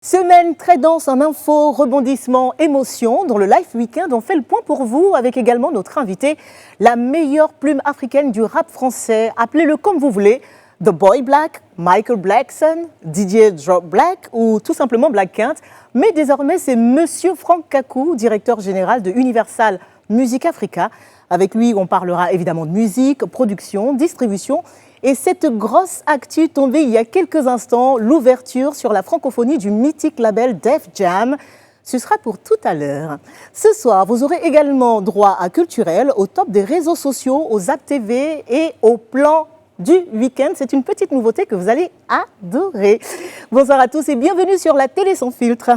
Semaine très dense en infos, rebondissements, émotions. Dans le Live Weekend, on fait le point pour vous avec également notre invité, la meilleure plume africaine du rap français. Appelez-le comme vous voulez, The Boy Black, Michael Blackson, DJ Drop Black ou tout simplement Black Quint. Mais désormais, c'est Monsieur Franck Kakou, directeur général de Universal Music Africa. Avec lui, on parlera évidemment de musique, production, distribution. Et cette grosse actu tombée il y a quelques instants, l'ouverture sur la francophonie du mythique label Def Jam. Ce sera pour tout à l'heure. Ce soir, vous aurez également droit à Culturel, au top des réseaux sociaux, aux Zap TV et au plan du week-end. C'est une petite nouveauté que vous allez adorer. Bonsoir à tous et bienvenue sur la télé sans filtre.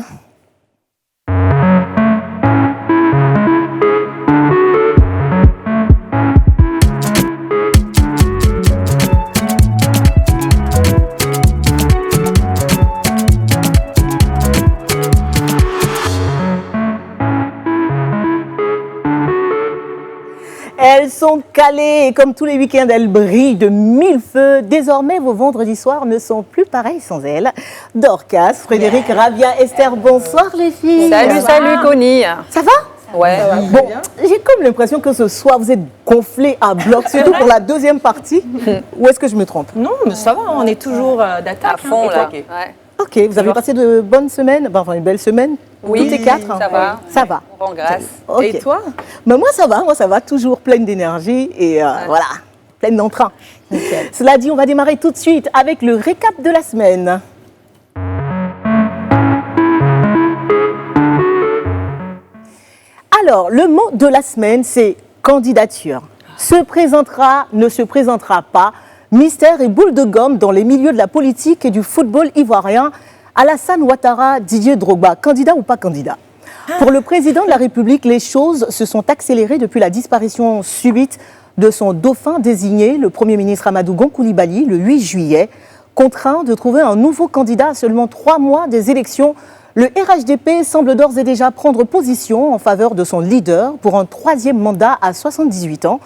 Elles sont calées et comme tous les week-ends, elles brillent de mille feux. Désormais, vos vendredis soirs ne sont plus pareils sans elles. Dorcas, Frédéric, Ravia, Esther, bonsoir les filles. Salut Connie. Ça va? Ouais. Bon, j'ai comme l'impression que ce soir, vous êtes gonflés à bloc, surtout pour la deuxième partie. Ou est-ce que je me trompe? Non, mais ça va, on est toujours d'attaque. À fond là. Ouais. Ok, vous avez passé de bonnes semaines, enfin une belle semaine. Oui, toutes les quatre. ça va. Ça va. On rend grâce. Ok. Et toi? Mais moi ça va, toujours pleine d'énergie et voilà, pleine d'entrain. Cela dit, on va démarrer tout de suite avec le récap de la semaine. Alors, le mot de la semaine, c'est candidature. Se présentera, ne se présentera pas. Mystère et boule de gomme dans les milieux de la politique et du football ivoirien. Alassane Ouattara, Didier Drogba, candidat ou pas candidat? Pour le président de la République, les choses se sont accélérées depuis la disparition subite de son dauphin désigné, le Premier ministre Amadou Gon Coulibaly, le 8 juillet. Contraint de trouver un nouveau candidat à seulement 3 mois des élections, le RHDP semble d'ores et déjà prendre position en faveur de son leader pour un 3e mandat à 78 ans.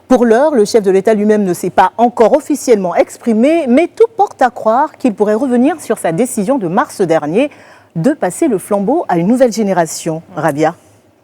Pour l'heure, le chef de l'État lui-même ne s'est pas encore officiellement exprimé, mais tout porte à croire qu'il pourrait revenir sur sa décision de mars dernier de passer le flambeau à une nouvelle génération. Rabia?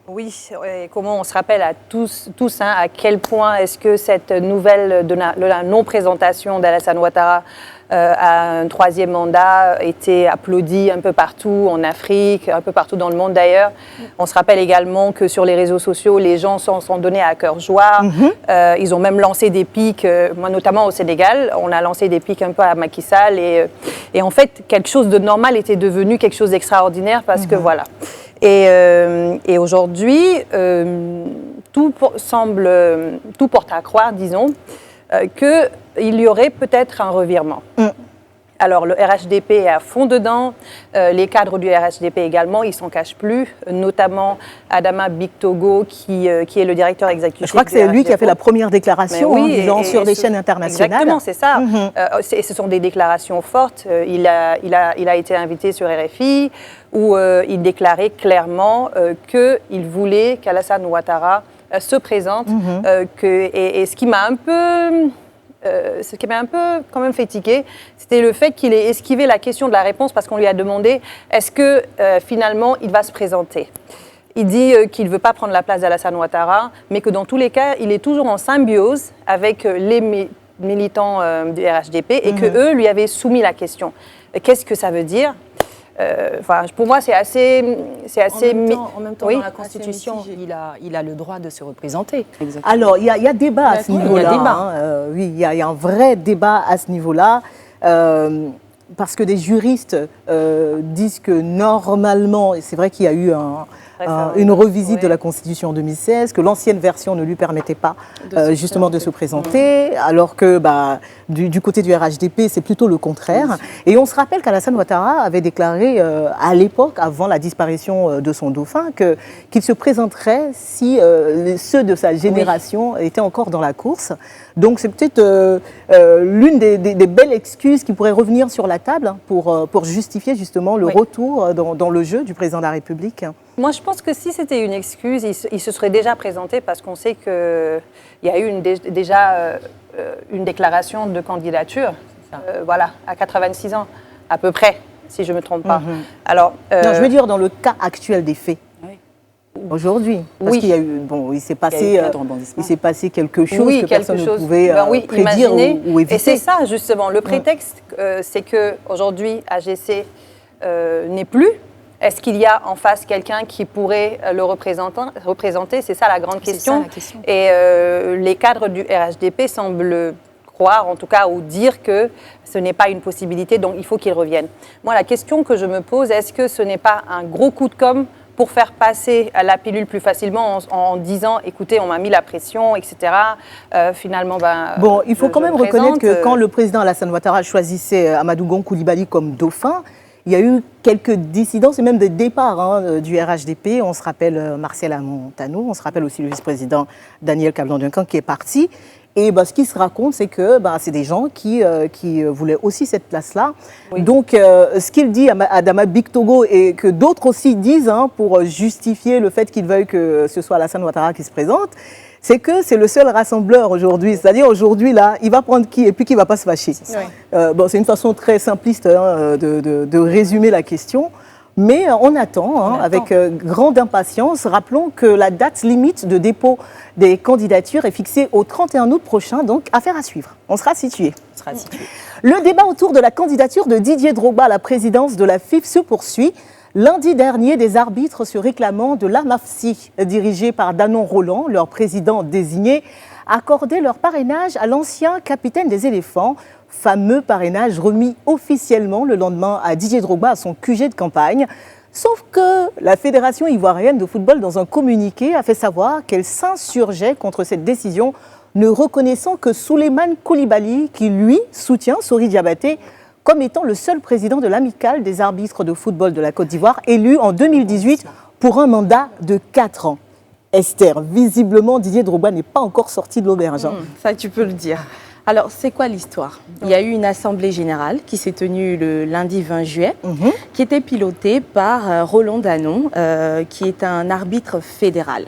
Oui, et comment on se rappelle à tous à quel point est-ce que cette nouvelle de la non-présentation d'Alassane Ouattara à un 3e mandat était applaudie un peu partout en Afrique, un peu partout dans le monde d'ailleurs. On se rappelle également que sur les réseaux sociaux, les gens s'en sont donnés à cœur joie. Ils ont même lancé des pics, moi notamment au Sénégal, on a lancé des pics un peu à Macky Sall et en fait quelque chose de normal était devenu quelque chose d'extraordinaire parce que voilà. Et aujourd'hui, tout porte à croire, disons, qu'il y aurait peut-être un revirement. Alors, le RHDP est à fond dedans. Les cadres du RHDP également, ils s'en cachent plus, notamment Adama Bictogo, qui est le directeur exécutif. Je crois que c'est lui qui a fait la première déclaration en disant sur des chaînes internationales. Exactement, c'est ça. Ce sont des déclarations fortes. Il a été invité sur RFI où il déclarait clairement qu'il voulait qu'Alassane Ouattara se présente. Et ce qui m'a un peu... quand même fait tiquer, c'était le fait qu'il ait esquivé la question de la réponse parce qu'on lui a demandé est-ce que finalement il va se présenter. Il dit qu'il ne veut pas prendre la place d'Alassane Ouattara, mais que dans tous les cas, il est toujours en symbiose avec les militants du RHDP et qu'eux lui avaient soumis la question. Qu'est-ce que ça veut dire? Pour moi, c'est assez... En même temps, oui, dans la Constitution, il a le droit de se représenter. Exactement. Alors, il y a débat à ce niveau-là. Oui, il y a un vrai débat à ce niveau-là. Parce que des juristes disent que normalement, et c'est vrai qu'il y a eu une revisite de la Constitution en 2016, que l'ancienne version ne lui permettait pas justement de se présenter, alors que du côté du RHDP, c'est plutôt le contraire. Et on se rappelle qu'Alassane Ouattara avait déclaré à l'époque, avant la disparition de son dauphin, qu'il se présenterait si ceux de sa génération étaient encore dans la course. Donc c'est peut-être l'une des belles excuses qui pourrait revenir sur la table pour justifier justement le retour dans le jeu du président de la République. Moi, je pense que si c'était une excuse, il se serait déjà présenté parce qu'on sait qu'il y a eu déjà une déclaration de candidature, à 86 ans, à peu près. si je ne me trompe pas. Alors, non, je veux dire dans le cas actuel des faits. Aujourd'hui, parce qu'il y a eu, bon, il s'est passé quelque chose que personne ne pouvait prédire ou éviter. Et c'est ça justement, le prétexte, c'est que aujourd'hui AGC n'est plus. Est-ce qu'il y a en face quelqu'un qui pourrait le représenter? C'est ça la grande question. Et les cadres du RHDP semblent croire, en tout cas, ou dire que ce n'est pas une possibilité, donc il faut qu'ils reviennent. Moi, la question que je me pose, est-ce que ce n'est pas un gros coup de com' pour faire passer la pilule plus facilement en disant, écoutez, on m'a mis la pression, etc. Finalement, bon, il faut quand même reconnaître que quand le président Alassane Ouattara choisissait Amadou Gon Coulibaly comme dauphin, il y a eu quelques dissidences et même des départs du RHDP. On se rappelle Martial Amontano, on se rappelle aussi le vice-président Daniel Kablan-Duncan qui est parti. Et ce qui se raconte, c'est que c'est des gens qui voulaient aussi cette place-là. Oui. Donc, ce qu'il dit à Adama Big Togo et que d'autres aussi disent pour justifier le fait qu'ils veuillent que ce soit Alassane Ouattara qui se présente, c'est que c'est le seul rassembleur aujourd'hui. C'est-à-dire aujourd'hui, là, il va prendre qui et puis qui ne va pas se fâcher. C'est une façon très simpliste de résumer la question. Mais on attend avec grande impatience. Rappelons que la date limite de dépôt des candidatures est fixée au 31 août prochain, donc affaire à suivre. On sera situé. Le débat autour de la candidature de Didier Drogba à la présidence de la FIF se poursuit. Lundi dernier, des arbitres se réclamant de l'AMAFSI, dirigé par Danon Roland, leur président désigné, accordaient leur parrainage à l'ancien capitaine des éléphants. Fameux parrainage remis officiellement le lendemain à Didier Drogba à son QG de campagne. Sauf que la Fédération ivoirienne de football, dans un communiqué, a fait savoir qu'elle s'insurgeait contre cette décision, ne reconnaissant que Souleymane Coulibaly, qui lui soutient Sori Diabaté, comme étant le seul président de l'amicale des arbitres de football de la Côte d'Ivoire, élu en 2018 pour un mandat de 4 ans. Esther, visiblement, Didier Drogba n'est pas encore sorti de l'auberge. Ça, tu peux le dire. Alors, c'est quoi l'histoire? Il y a eu une assemblée générale qui s'est tenue le lundi 20 juillet, qui était pilotée par Roland Danon, qui est un arbitre fédéral.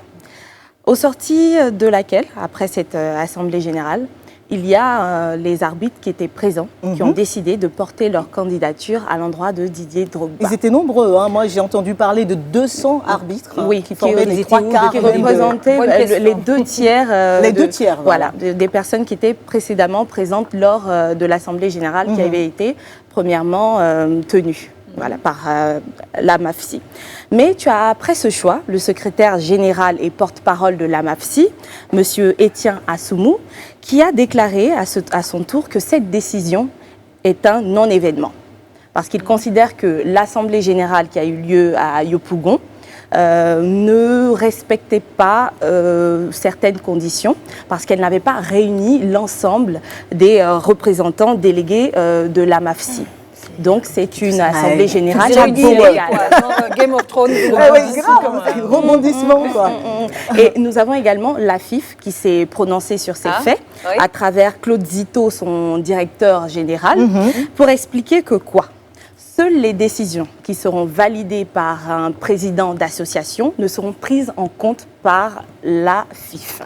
Au sorti de laquelle, après cette assemblée générale, il y a les arbitres qui étaient présents, qui ont décidé de porter leur candidature à l'endroit de Didier Drogba. Ils étaient nombreux. Moi, j'ai entendu parler de 200 arbitres qui formaient les 3 quarts. Qui représentaient les 2 tiers. Les 2 tiers. Voilà, des personnes qui étaient précédemment présentes lors de l'Assemblée générale qui avait été premièrement tenue. Voilà, par l'AMAFSI. Mais tu as, après ce choix, le secrétaire général et porte-parole de l'AMAFSI, M. Etienne Assoumou, qui a déclaré à son tour que cette décision est un non-événement. Parce qu'il considère que l'Assemblée générale qui a eu lieu à Yopougon ne respectait pas certaines conditions parce qu'elle n'avait pas réuni l'ensemble des représentants délégués de l'AMAFSI. Donc, c'est une assemblée générale Game of Thrones. Rebondissement, quoi. Et nous avons également la FIF qui s'est prononcée sur ces faits à travers Claude Zito, son directeur général, pour expliquer que quoi? Seules les décisions qui seront validées par un président d'association ne seront prises en compte par la FIF.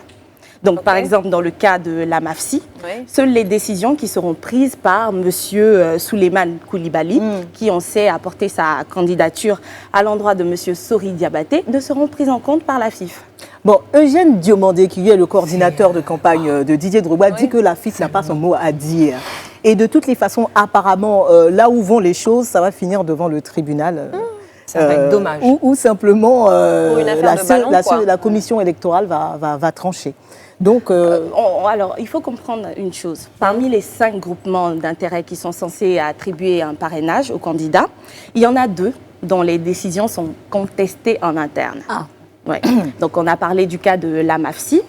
Donc, par exemple, dans le cas de l'AMAFSI, seules les décisions qui seront prises par M. Souleymane Coulibaly, qui on sait apporter sa candidature à l'endroit de M. Sori Diabaté, ne seront prises en compte par la FIF. Bon, Eugène Diomandé, qui est le coordinateur de campagne de Didier Drogba, dit que la FIF n'a pas son mot à dire. Et de toutes les façons, apparemment, là où vont les choses, ça va finir devant le tribunal. Ça va être dommage. Ou simplement la commission électorale va trancher. Donc, alors, il faut comprendre une chose. Parmi les 5 groupements d'intérêts qui sont censés attribuer un parrainage aux candidats, il y en a 2 dont les décisions sont contestées en interne. Ouais. Donc, on a parlé du cas de l'AMAFSI,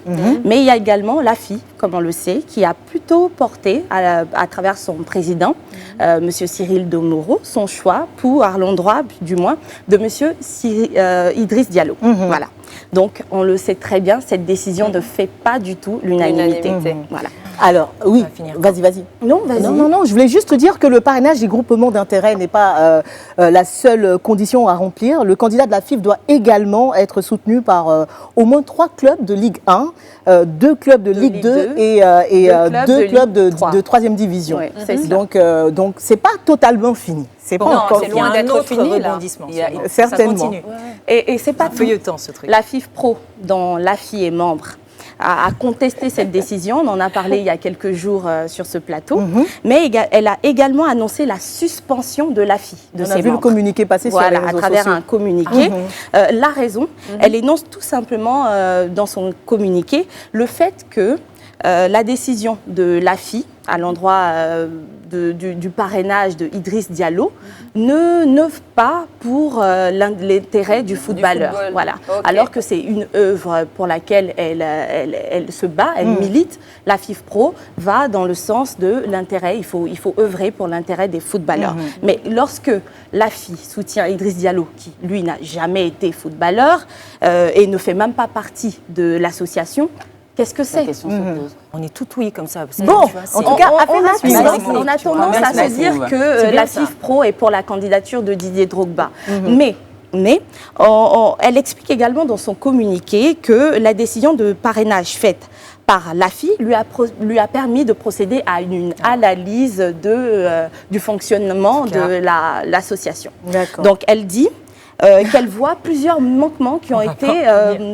mais il y a également l'AFI, comme on le sait, qui a plutôt porté, à travers son président, M. Cyril Domoro, son choix pour, à l'endroit, du moins, de M. Idriss Diallo. Voilà. Donc, on le sait très bien, cette décision ne fait pas du tout l'unanimité. Voilà. Alors, oui, vas-y. Non, vas-y. Non, je voulais juste te dire que le parrainage des groupements d'intérêt n'est pas la seule condition à remplir. Le candidat de la FIF doit également être soutenu par au moins 3 clubs de Ligue 1, 2 clubs de Ligue 2 et 2 clubs de 3e division. Oui, c'est donc, ce n'est pas totalement fini. C'est pas Non, encore c'est fini. loin Il y a un d'être autre fini, là. rebondissement. Certainement. Ça continue. Et c'est pas tout. Feuilletant ce truc. La FIF Pro, dont l'AFI est membre, a contesté cette décision. On en a parlé il y a quelques jours sur ce plateau. Mais elle a également annoncé la suspension de l'AFI, de On ses a vu le membres. communiqué passer sur les Voilà, à réseaux travers sociaux. un communiqué. La raison, elle énonce tout simplement dans son communiqué le fait que la décision de l'AFI à l'endroit du parrainage de Idriss Diallo n'œuvre pas pour l'intérêt du footballeur. football. Voilà. Ok. Alors que c'est une œuvre pour laquelle elle se bat, elle milite. La FIF Pro va dans le sens de l'intérêt. Il faut œuvrer pour l'intérêt des footballeurs. Mais lorsque l'AFI soutient Idriss Diallo, qui lui n'a jamais été footballeur et ne fait même pas partie de l'association, qu'est-ce que c'est? On est tout oui comme ça. Bon, en tout cas, affaire à suivre. on a tendance à se dire que la FIF Pro est pour la candidature de Didier Drogba. Mais elle explique également dans son communiqué que la décision de parrainage faite par l'AFI lui a permis de procéder à une analyse du fonctionnement de l'association. D'accord. Donc elle dit qu'elle voit plusieurs manquements qui ont été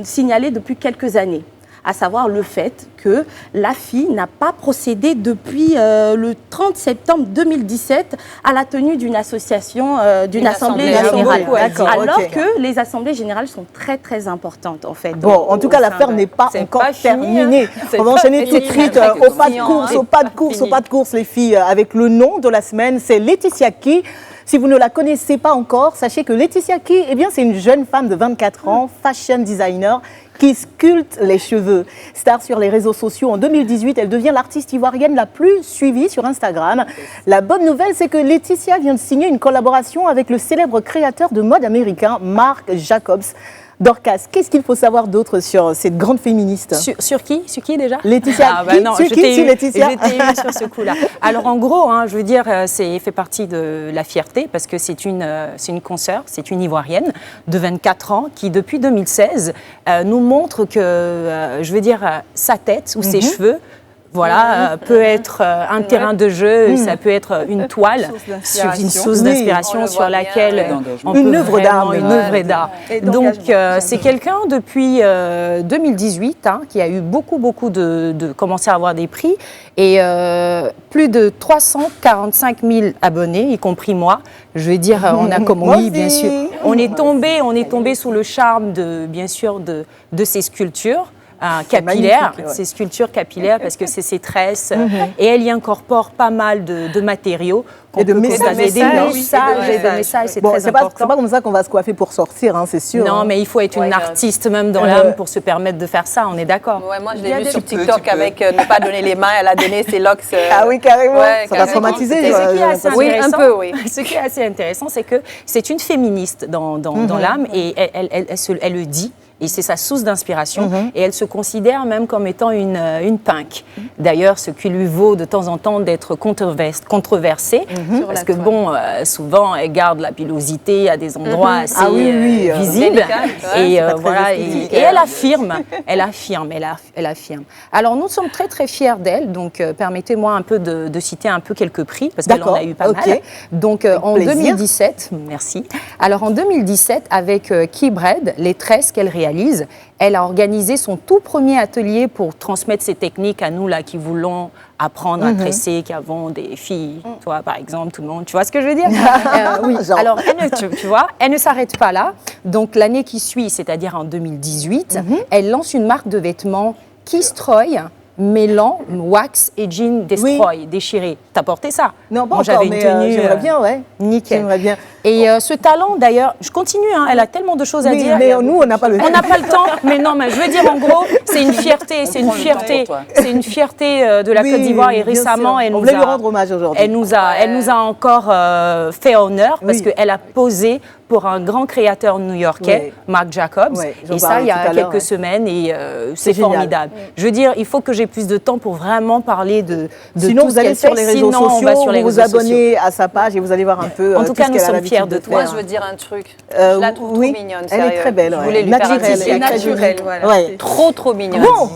signalés depuis quelques années, à savoir le fait que l'AFI n'a pas procédé depuis le 30 septembre 2017 à la tenue d'une association, d'une assemblée générale. D'accord, Alors ok. que les assemblées générales sont très très importantes en fait. Bon, en tout cas, l'affaire n'est pas C'est encore pas fini, terminée. hein. C'est On va pas enchaîner tout de fini, suite mais au pas de course, au pas de course, au pas de course, les filles, avec le nom de la semaine. C'est Laetitia Key. Si vous ne la connaissez pas encore, sachez que Laetitia Key, eh bien, c'est une jeune femme de 24 ans, fashion designer, qui sculpte les cheveux. Star sur les réseaux sociaux, en 2018, elle devient l'artiste ivoirienne la plus suivie sur Instagram. La bonne nouvelle, c'est que Laetitia vient de signer une collaboration avec le célèbre créateur de mode américain, Marc Jacobs. Dorcas, qu'est-ce qu'il faut savoir d'autre sur cette grande féministe? Sur qui? Sur qui déjà? Laetitia. Bah non, Sur je qui, t'ai sur eu- Laetitia je t'ai eu sur ce coup-là. Alors en gros, je veux dire, c'est fait partie de la fierté parce que c'est une consoeur, c'est une Ivoirienne de 24 ans qui depuis 2016 nous montre que, je veux dire, sa tête ou ses cheveux, voilà, peut être un terrain de jeu, ça peut être une toile, une source d'inspiration On le sur voit bien. laquelle on Une peut œuvre d'art, vraiment- une même. œuvre d'art. Donc c'est quelqu'un depuis 2018 qui a eu beaucoup de commencé à avoir des prix et plus de 345 000 abonnés, y compris moi. Je veux dire, on a comme Moi oui, bien aussi. sûr. On est tombé sous le charme bien sûr de ces sculptures. Capillaires, magnifique, ouais. ces sculptures capillaires parce que c'est ses tresses et elle y incorpore pas mal de matériaux qu'on Et de peut messages. constater. Des messages et de messages. messages, c'est Bon, très c'est pas important. comme ça qu'on va se coiffer pour sortir, hein, c'est sûr. Non, hein. mais il faut être une artiste même dans Euh, l'âme pour se permettre de faire ça, on est d'accord. Ouais, moi, je Il y a l'ai vu des- sur Tu TikTok avec ne pas donner les mains. Elle a donné ses locks. Ah oui, carrément. Ouais, Ça va carrément. traumatiser. C'était- Et ce qui est assez Oui, un intéressant, peu, oui. ce qui est assez intéressant, c'est que c'est une féministe dans l'âme et elle le dit. Et c'est sa source d'inspiration. Et elle se considère même comme étant une punk. D'ailleurs, ce qui lui vaut de temps en temps d'être controversée. Parce que bon, souvent, elle garde la pilosité à des endroits assez Ah oui, oui, visibles. délicat, ouais, Et c'est pas très voilà. esthétique. Et elle affirme. Alors, nous sommes très, très fiers d'elle. Donc, permettez-moi un peu de citer un peu quelques prix, parce qu'elle en a eu pas D'accord, mal. ok. Donc, en plaisir. 2017, merci. Alors, en 2017, avec Keybread, les tresses qu'elle réalise, elle a organisé son tout premier atelier pour transmettre ses techniques à nous là qui voulons apprendre à tresser, qui avons des filles, toi par exemple, tout le monde, tu vois ce que je veux dire? Oui. Genre. Alors, tu vois, elle ne s'arrête pas là. Donc, l'année qui suit, c'est-à-dire en 2018, elle lance une marque de vêtements Keystroy, mêlant wax et jean destroy, déchiré. T'as porté ça? Non, pas Moi, encore, j'avais une mais tenue, j'aimerais bien, ouais. Nickel. J'aimerais bien. Et ce talent, d'ailleurs, je continue, elle a tellement de choses à Oui, dire. mais nous, on n'a pas le On n'a pas le temps, mais non, mais je veux dire, en gros, c'est une fierté, c'est une fierté de la Oui, Côte d'Ivoire. Et bien récemment, sûr. elle On nous voulait a, lui rendre hommage aujourd'hui. elle nous a encore fait honneur parce Oui. qu'elle a posé pour un grand créateur new-yorkais, Oui. Marc Jacobs. Oui, j'en Et ça, parlais il y tout a à l'heure, quelques ouais. semaines et c'est génial. formidable. Je veux dire, il faut que j'ai plus de temps pour vraiment parler de Sinon, tout vous ce allez qu'elle sur fait. les réseaux Sinon, on sociaux, va sur les vous vous réseaux sociaux. abonnez à sa page et vous allez voir un peu En tout tout cas, ce nous qu'elle a sommes l'habitude fiers de toi. Moi, faire. je veux dire un truc. Euh, Je la trouve oui. trop mignonne, Elle est sérieux. très belle, Je ouais. voulais lui faire un Naturelle, petit elle est naturel, naturelle. voilà. Ouais. Trop mignonne. Bon,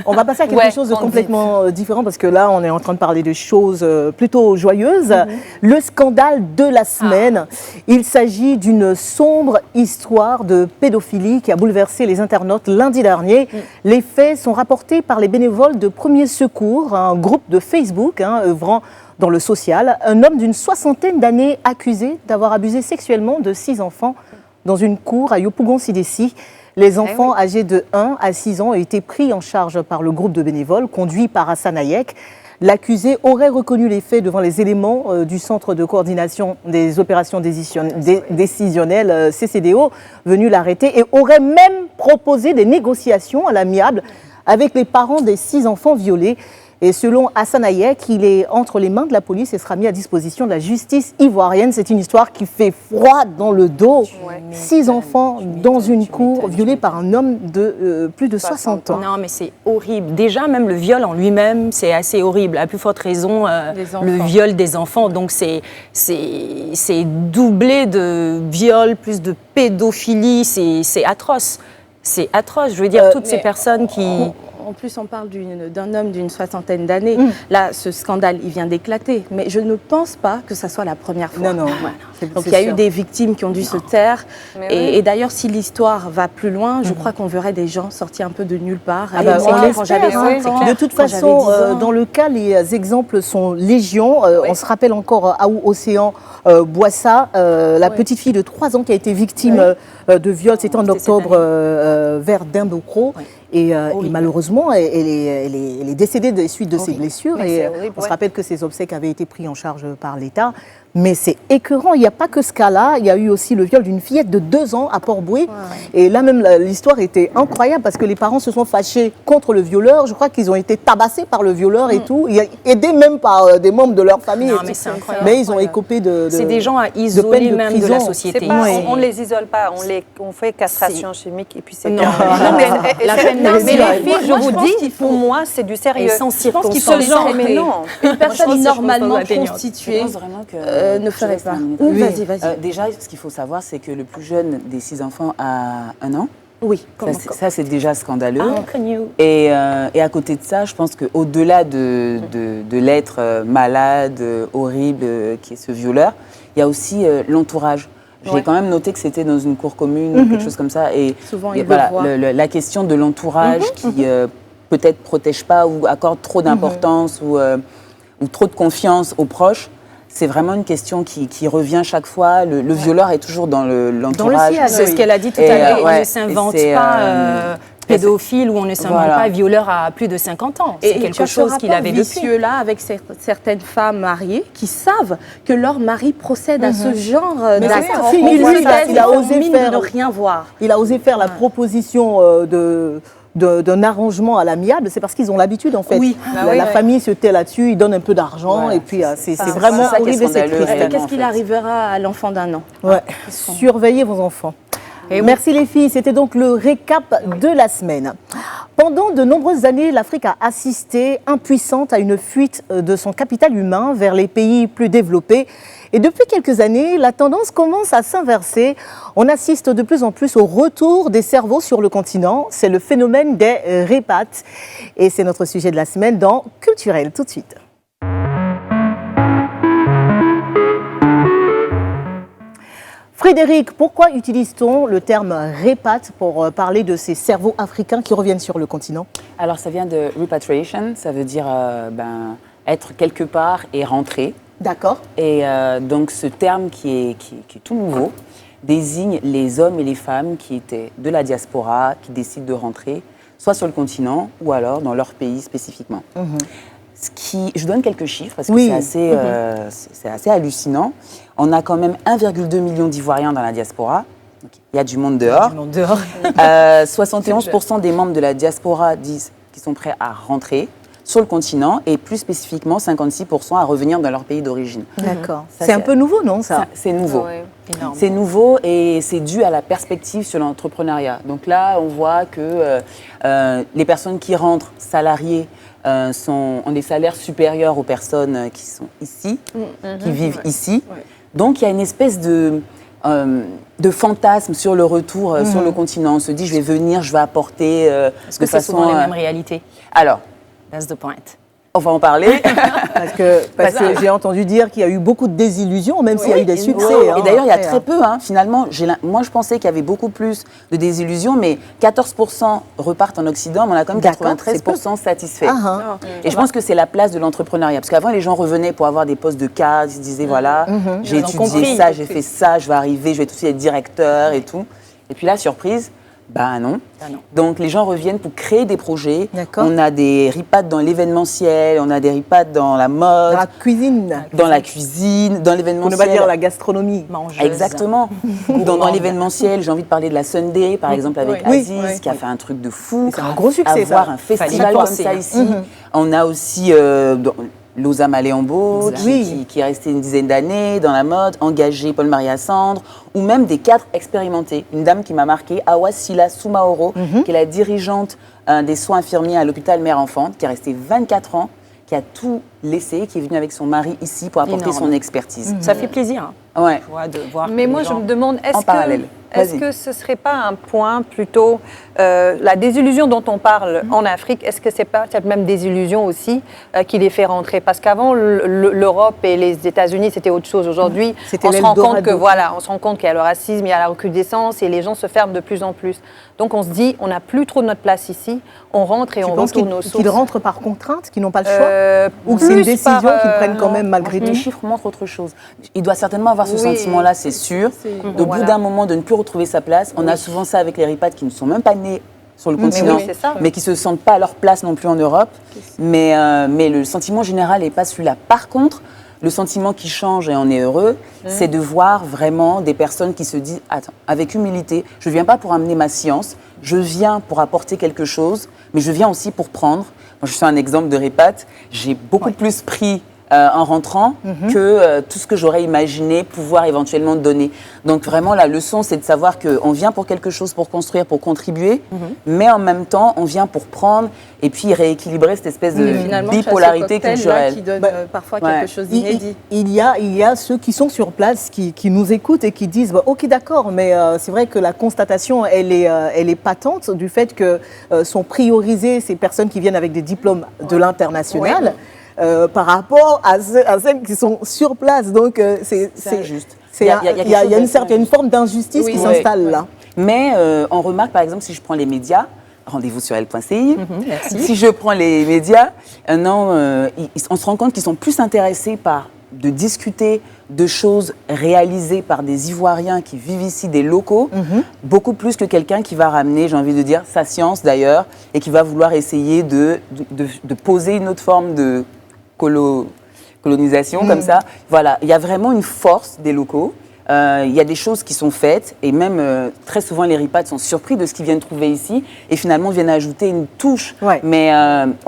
On va passer à quelque chose de complètement différent parce que là, on est en train de parler de choses plutôt joyeuses. Le scandale de la semaine. Il s'agit d'une sombre histoire de pédophilie qui a bouleversé les internautes lundi dernier. Les faits sont rapportés par les bénévoles de Premier Secours, un groupe de Facebook œuvrant dans le social. Un homme d'une 60aine d'années accusé d'avoir abusé sexuellement de 6 enfants dans une cour à Yopougon-Sidessi. Les enfants âgés de 1 à 6 ans ont été pris en charge par le groupe de bénévoles conduit par Hassan Hayek. L'accusé aurait reconnu les faits devant les éléments du Centre de coordination des opérations décisionnelles, CCDO, venus l'arrêter et aurait même proposé des négociations à l'amiable avec les parents des 6 enfants violés. Et selon Hassan Hayek, il est entre les mains de la police et sera mis à disposition de la justice ivoirienne. C'est une histoire qui fait froid dans le dos. 6 enfants dans une cour, violés par un homme de plus de 60 ans. Non, mais c'est horrible. Déjà, même le viol en lui-même, c'est assez horrible. À plus forte raison, le viol des enfants. Donc, c'est doublé de viol, plus de pédophilie. C'est atroce. C'est atroce. Je veux dire, toutes ces personnes qui... En plus, on parle d'un homme d'une 60aine d'années. Là, ce scandale, il vient d'éclater. Mais je ne pense pas que ça soit la première fois. Non. Voilà. Donc, il y a eu des victimes qui ont dû se taire. Et d'ailleurs, si l'histoire va plus loin, je crois qu'on verrait des gens sortir un peu de nulle part. Quand j'avais 5 ans, de toute façon, dans le cas, les exemples sont légion. On se rappelle encore Aou Océan Boissa, la petite fille de 3 ans qui a été victime de viol. C'était en octobre vers Dimbocro. Et malheureusement, elle est décédée des suites de ses blessures. Et on se rappelle que ses obsèques avaient été pris en charge par l'État. Mais c'est écœurant. Il n'y a pas que ce cas-là. Il y a eu aussi le viol d'une fillette de 2 ans à Port-Boué. Et là même, l'histoire était incroyable parce que les parents se sont fâchés contre le violeur. Je crois qu'ils ont été tabassés par le violeur et tout. Aidés même par des membres de leur famille. Non, mais c'est incroyable. Mais ils ont écopé de c'est des gens à isoler même de la société. On ne les isole pas. On fait castration chimique et puis c'est... Non, mais les filles, je vous dis, pour moi, c'est du sérieux. Et sans circonstance. Mais non. Une personne normalement constituée... Je pense vraiment que ne ferait pas. Vas-y. Déjà, ce qu'il faut savoir, c'est que le plus jeune des 6 enfants a 1 an. Oui. Ça, c'est déjà scandaleux. Et à côté de ça, je pense qu'au-delà de l'être malade, horrible, qui est ce violeur, il y a aussi l'entourage. J'ai quand même noté que c'était dans une cour commune, quelque chose comme ça. Et souvent, la question de l'entourage qui peut-être protège pas ou accorde trop d'importance ou trop de confiance aux proches. C'est vraiment une question qui revient chaque fois. Le violeur est toujours dans l'entourage. C'est ce qu'elle a dit tout à l'heure. On ne s'invente pas pédophile ou on ne s'invente pas violeur à plus de 50 ans. C'est quelque chose qu'il avait depuis. Là avec certaines femmes mariées qui savent que leur mari procède à ce genre d'actes. Il a osé faire de rien voir. Il a osé faire la proposition d'un arrangement à l'amiable, c'est parce qu'ils ont l'habitude en fait. Oui. La famille se tait là-dessus, ils donnent un peu d'argent et puis c'est vraiment horrible et c'est triste. Qu'est-ce qu'il arrivera à l'enfant d'1 an? Surveillez vos enfants. Merci les filles, c'était donc le récap de la semaine. Pendant de nombreuses années, l'Afrique a assisté, impuissante, à une fuite de son capital humain vers les pays plus développés. Et depuis quelques années, la tendance commence à s'inverser. On assiste de plus en plus au retour des cerveaux sur le continent. C'est le phénomène des répates. Et c'est notre sujet de la semaine dans Culturel, tout de suite. Frédéric, pourquoi utilise-t-on le terme répate pour parler de ces cerveaux africains qui reviennent sur le continent? Alors ça vient de repatriation, ça veut dire être quelque part et rentrer. D'accord. Et donc ce terme qui est tout nouveau désigne les hommes et les femmes qui étaient de la diaspora, qui décident de rentrer, soit sur le continent ou alors dans leur pays spécifiquement. Je donne quelques chiffres parce que c'est assez hallucinant. On a quand même 1,2 million d'Ivoiriens dans la diaspora. Donc, il y a du monde dehors. 71% des membres de la diaspora disent qu'ils sont prêts à rentrer sur le continent et plus spécifiquement 56% à revenir dans leur pays d'origine. D'accord. C'est un peu nouveau, non ça? C'est nouveau. Énorme. C'est nouveau et c'est dû à la perspective sur l'entrepreneuriat. Donc là, on voit que les personnes qui rentrent salariées ont des salaires supérieurs aux personnes qui sont ici, qui vivent ici. Donc il y a une espèce de fantasmes sur le retour sur le continent. On se dit, je vais venir, je vais apporter Est-ce que c'est souvent les mêmes réalités? Alors, That's the point. on va en parler. Parce que j'ai entendu dire qu'il y a eu beaucoup de désillusions, même s'il y a eu des succès. Oui, hein, et d'ailleurs, il y a après, très peu, finalement. Moi, je pensais qu'il y avait beaucoup plus de désillusions, mais 14% repartent en Occident, mais on a quand même D'accord, 93% satisfaits. Ah, Et je pense que c'est la place de l'entrepreneuriat. Parce qu'avant, les gens revenaient pour avoir des postes de cadre, ils se disaient, voilà, j'ai Ils ont étudié compris. ça, j'ai fait ça, je vais arriver, je vais tout de suite être directeur et tout. Et puis là, surprise, bah non. non. Donc les gens reviennent pour créer des projets. D'accord. On a des ripads dans l'événementiel, on a des ripads dans la mode, dans la cuisine, dans la cuisine, dans pour l'événementiel. ne pas dire la gastronomie. Mangeuse. Exactement. Dans l'événementiel, j'ai envie de parler de la Sunday, par exemple, avec Oui, Aziz, oui, qui a fait un truc de fou. C'est un gros succès, Avoir ça. un festival Fallait comme penser, ça hein. ici. On a aussi Loza Maléambo, qui est resté une dizaine d'années dans la mode, engagé Paul-Marie Assandre, ou même des cadres expérimentés. Une dame qui m'a marquée, Awa Sila Soumaoro, qui est la dirigeante des soins infirmiers à l'hôpital Mère-Enfant, qui est restée 24 ans, qui a tout laissé, qui est venue avec son mari ici pour apporter Énorme. son expertise. Ça fait plaisir Ouais. de voir. Mais que moi, les je gens- me demande, En parallèle. est-ce Vas-y. que ce ne serait pas un point plutôt, la désillusion dont on parle en Afrique, est-ce que ce n'est pas cette même désillusion aussi qui les fait rentrer? Parce qu'avant, l'Europe et les États-Unis, c'était autre chose. Aujourd'hui, C'était on se rend compte l'Eldorado. on se rend compte qu'il y a le racisme, il y a la recrudescence et les gens se ferment de plus en plus. Donc on se dit, on n'a plus trop de notre place ici, on rentre et Tu on penses retourne aux sources. qu'ils rentrent par contrainte, qu'ils n'ont pas le choix Ou que c'est une plus décision par, qu'ils prennent quand même Moi, malgré les tout chiffres montrent autre chose. Il doit certainement avoir ce Oui. sentiment-là, c'est sûr. Au bout Voilà. d'un moment, de ne plus retrouver sa place. On a souvent ça avec les ripates qui ne sont même pas nés sur le continent, oui, c'est ça. mais qui ne se sentent pas à leur place non plus en Europe. Mais le sentiment général n'est pas celui-là. Par contre, le sentiment qui change, et on est heureux, c'est de voir vraiment des personnes qui se disent « Attends, avec humilité, je ne viens pas pour amener ma science, je viens pour apporter quelque chose, mais je viens aussi pour prendre. » Moi, je suis un exemple de répate. J'ai beaucoup plus pris en rentrant que tout ce que j'aurais imaginé pouvoir éventuellement donner. Donc vraiment, la leçon, c'est de savoir qu'on vient pour quelque chose, pour construire, pour contribuer, mais en même temps, on vient pour prendre et puis rééquilibrer cette espèce de Finalement, tu as ce bipolarité cocktail-là culturelle. qui donne parfois ouais. quelque chose d'inédit. Il y a ceux qui sont sur place, qui nous écoutent et qui disent bah, ok d'accord, mais c'est vrai que la constatation elle est patente du fait que sont priorisées ces personnes qui viennent avec des diplômes de l'international par rapport à celles qui sont sur place. Donc c'est injuste. Il y a une certaine forme d'injustice qui s'installe là. Mais on remarque, par exemple, si je prends les médias, rendez-vous sur elle.ci, merci. si je prends les médias, on se rend compte qu'ils sont plus intéressés de discuter de choses réalisées par des Ivoiriens qui vivent ici, des locaux, beaucoup plus que quelqu'un qui va ramener, j'ai envie de dire, sa science d'ailleurs, et qui va vouloir essayer de poser une autre forme de colonisation comme ça. Voilà, il y a vraiment une force des locaux. Il y a des choses qui sont faites et même très souvent les ripates sont surpris de ce qu'ils viennent trouver ici et finalement viennent ajouter une touche. Ouais. Mais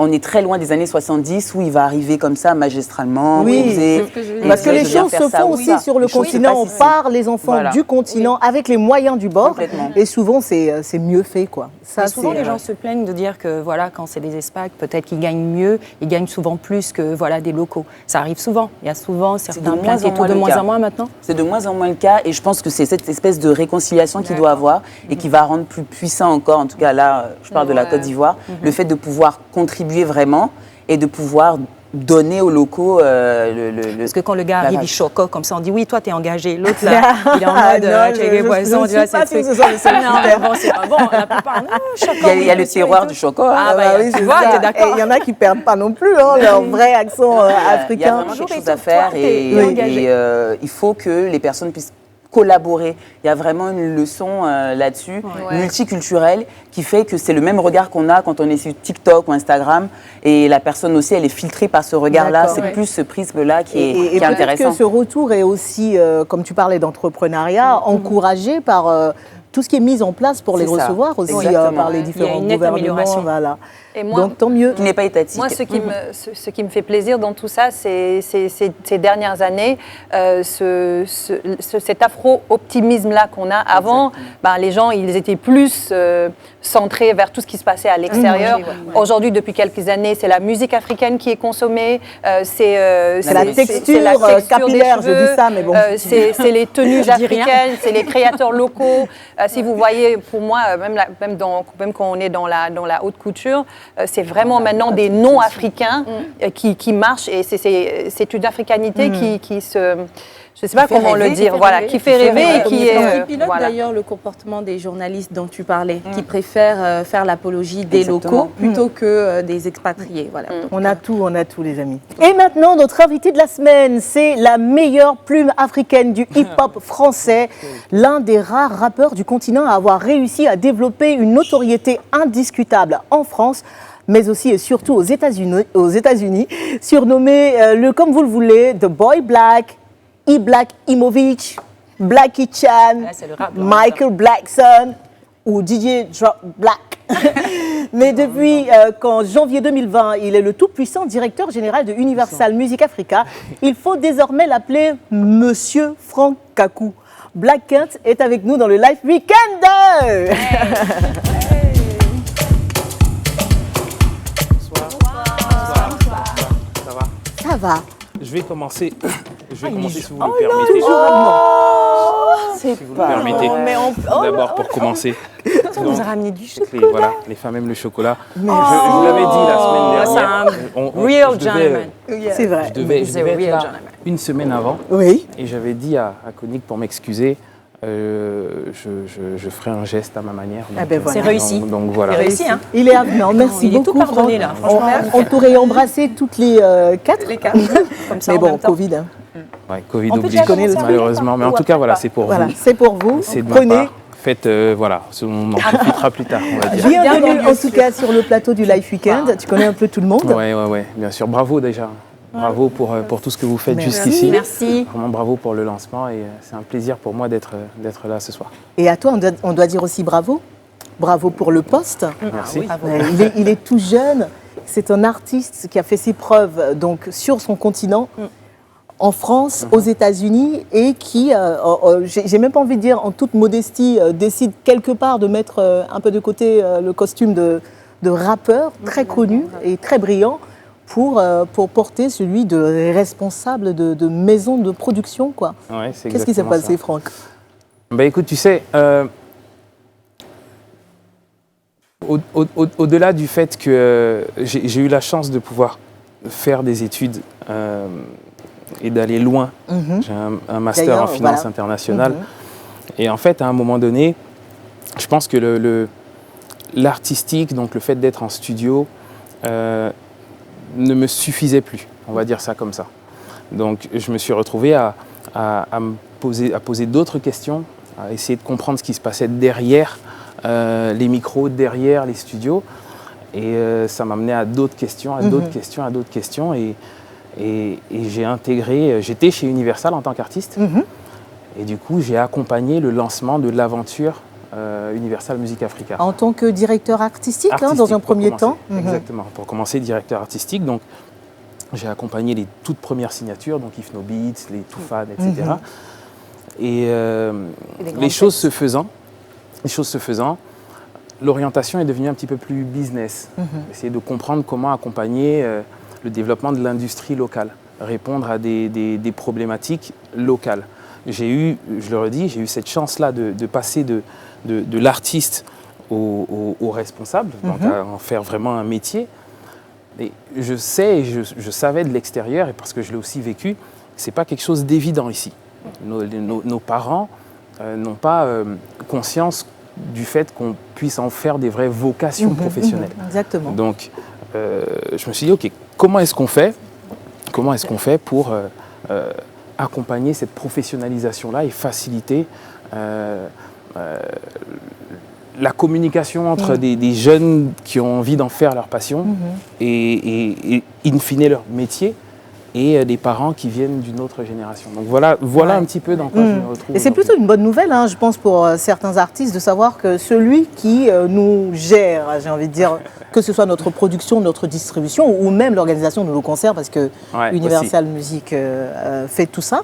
on est très loin des années 70 où il va arriver comme ça magistralement. Oui, et parce que les je viens choses faire se ça font ou aussi ça. sur le Les choses se continent passent ici. par les enfants Voilà. du continent avec les moyens du bord. Complètement. Et souvent c'est mieux fait quoi. Ça, Mais souvent, c'est, les gens se plaignent de dire que voilà, quand c'est des expats, peut-être qu'ils gagnent mieux, ils gagnent souvent plus que voilà, des locaux. Ça arrive souvent. Il y a souvent certains de moins plaintes en et tout moins de le moins cas. en moins maintenant. C'est de moins en moins le cas et je pense que c'est cette espèce de réconciliation qu'il doit avoir et qui va rendre plus puissant encore, en tout cas là, je parle de la Côte d'Ivoire, le fait de pouvoir contribuer vraiment et de pouvoir donner aux locaux Parce que quand le gars arrive, base. il choque comme ça, on dit oui, toi, t'es engagé. L'autre là, il est en mode Non, check les je poissons, ne tu vois, suis pas c'est sûre que ce soit le seul Non, mais critère. bon, c'est pas bon. La plupart, non, chacun. il y a le terroir du choco. hein. Ah, bah, oui, tu c'est vois, ça. t'es d'accord. Et il y en a qui perdent pas non plus leur vrai accent Il y a africain. vraiment quelque chose Toi, à faire t'es et engagé. il faut que les personnes puissent collaborer. Il y a vraiment une leçon là-dessus, multiculturelle, qui fait que c'est le même regard qu'on a quand on est sur TikTok ou Instagram. Et la personne aussi, elle est filtrée par ce regard-là. D'accord. C'est plus ce prisme-là qui est, Et qui est peut-être intéressant. que ce retour est aussi, comme tu parlais d'entrepreneuriat, encouragé par tout ce qui est mis en place pour les C'est ça. recevoir aussi Exactement. par les Il y a différents une nette gouvernements. amélioration. Voilà. Et moi, Donc tant mieux. Qui n'est pas étatique. Moi, ce qui me fait plaisir dans tout ça, c'est ces dernières années, cet afro-optimisme-là qu'on a. Avant, les gens, ils étaient plus centrés vers tout ce qui se passait à l'extérieur. Aujourd'hui, depuis quelques années, c'est la musique africaine qui est consommée. C'est la texture capillaire, je dis ça, mais bon. c'est les tenues africaines, c'est les créateurs locaux. Si vous voyez, pour moi, même quand on est dans la haute couture, c'est vraiment maintenant des noms africains qui marchent et c'est une africanité qui se... Je ne sais pas comment le dire, voilà, qui fait rêver et qui Qui est... pilote voilà. d'ailleurs le comportement des journalistes dont tu parlais, qui préfèrent faire l'apologie des Exactement. locaux plutôt que des expatriés. Voilà. Donc, On a tout, les amis. Et maintenant, notre invité de la semaine, c'est la meilleure plume africaine du hip-hop français, l'un des rares rappeurs du continent à avoir réussi à développer une notoriété indiscutable en France, mais aussi et surtout aux États-Unis, surnommé comme vous le voulez, The Boy Black, E-Black Imovic, Blackie Chan, c'est le rap, Michael Blackson ou DJ Drop Black. Mais depuis qu'en janvier 2020, il est le tout-puissant directeur général de Universal Music Africa, il faut désormais l'appeler Monsieur Frank Kakou. Black Kent est avec nous dans le Live Weekend. Ça va. Je vais commencer si vous Oh me permettez. C'est Si vous me pas permettez. mais D'abord, pour commencer, On nous a ramené du chocolat. les femmes aiment le chocolat. Je vous l'avais dit la semaine c'est dernière. un real gentleman. C'est vrai. Je devais C'est être real là gentleman. une semaine avant Oui. et j'avais dit à Konik pour m'excuser, je ferai un geste à ma manière. Donc, Ah ben voilà. C'est réussi. Donc voilà. C'est réussi, hein. Il est avenant. Merci Il est beaucoup. tout pardonné, Franck. là, franchement. On t'aurait embrassé toutes les quatre. Comme ça, Mais en bon, même temps. Covid. Hein. Ouais, Covid On peut oblige, déjà commencer à malheureusement. Mais en tout cas, voilà, c'est pour Voilà, vous. c'est pour vous. C'est de ma Prenez. part. Faites, voilà, on en profitera plus tard, on va dire. Bienvenue en tout cas sur le plateau du Live Weekend. Tu connais un peu tout le monde. Ouais, bien sûr. Bravo déjà. Bravo pour tout ce que vous faites Merci. jusqu'ici. Merci. Vraiment bravo pour le lancement et c'est un plaisir pour moi d'être là ce soir. Et à toi, on doit dire aussi bravo. Bravo pour le poste. Merci. Il est tout jeune. C'est un artiste qui a fait ses preuves donc, sur son continent, en France, aux États-Unis, et qui, j'ai même pas envie de dire en toute modestie, décide quelque part de mettre un peu de côté le costume de rappeur très connu et très brillant pour porter celui de responsable de maison de production, quoi. Ouais, c'est Qu'est-ce qui s'est exactement passé, ça. Franck? Bah écoute, tu sais, au-delà du fait que j'ai eu la chance de pouvoir faire des études et d'aller loin, j'ai un master en D'ailleurs, finance voilà. internationale. Et en fait, à un moment donné, je pense que l'artistique, donc le fait d'être en studio, ne me suffisait plus, on va dire ça comme ça. Donc je me suis retrouvé à poser d'autres questions, à essayer de comprendre ce qui se passait derrière les micros, derrière les studios. Et ça m'a mené à d'autres questions, à d'autres questions, à d'autres questions. Et j'ai intégré, j'étais chez Universal en tant qu'artiste. Et du coup, j'ai accompagné le lancement de l'aventure Universal Music Africa. En tant que directeur artistique, hein, dans un pour premier commencer. temps. Exactement, pour commencer, directeur artistique. Donc, j'ai accompagné les toutes premières signatures, donc If No Beats, les Toufad, etc. Et les choses se faisant, l'orientation est devenue un petit peu plus business. Essayer de comprendre comment accompagner le développement de l'industrie locale, répondre à des problématiques locales. J'ai eu, je le redis, j'ai eu cette chance-là de passer de l'artiste au responsable, donc à en faire vraiment un métier. Et je sais, et je savais de l'extérieur, et parce que je l'ai aussi vécu, c'est pas quelque chose d'évident ici. Nos parents n'ont pas conscience du fait qu'on puisse en faire des vraies vocations professionnelles. Exactement. Donc, je me suis dit, OK, comment est-ce qu'on fait pour accompagner cette professionnalisation-là et faciliter la communication entre des jeunes qui ont envie d'en faire leur passion et in fine leur métier et des parents qui viennent d'une autre génération. Donc voilà un petit peu dans quoi je me retrouve. Et c'est plutôt une bonne nouvelle, hein, je pense, pour certains artistes de savoir que celui qui nous gère, j'ai envie de dire, que ce soit notre production, notre distribution ou même l'organisation de nos concerts, parce que Universal Music fait tout ça,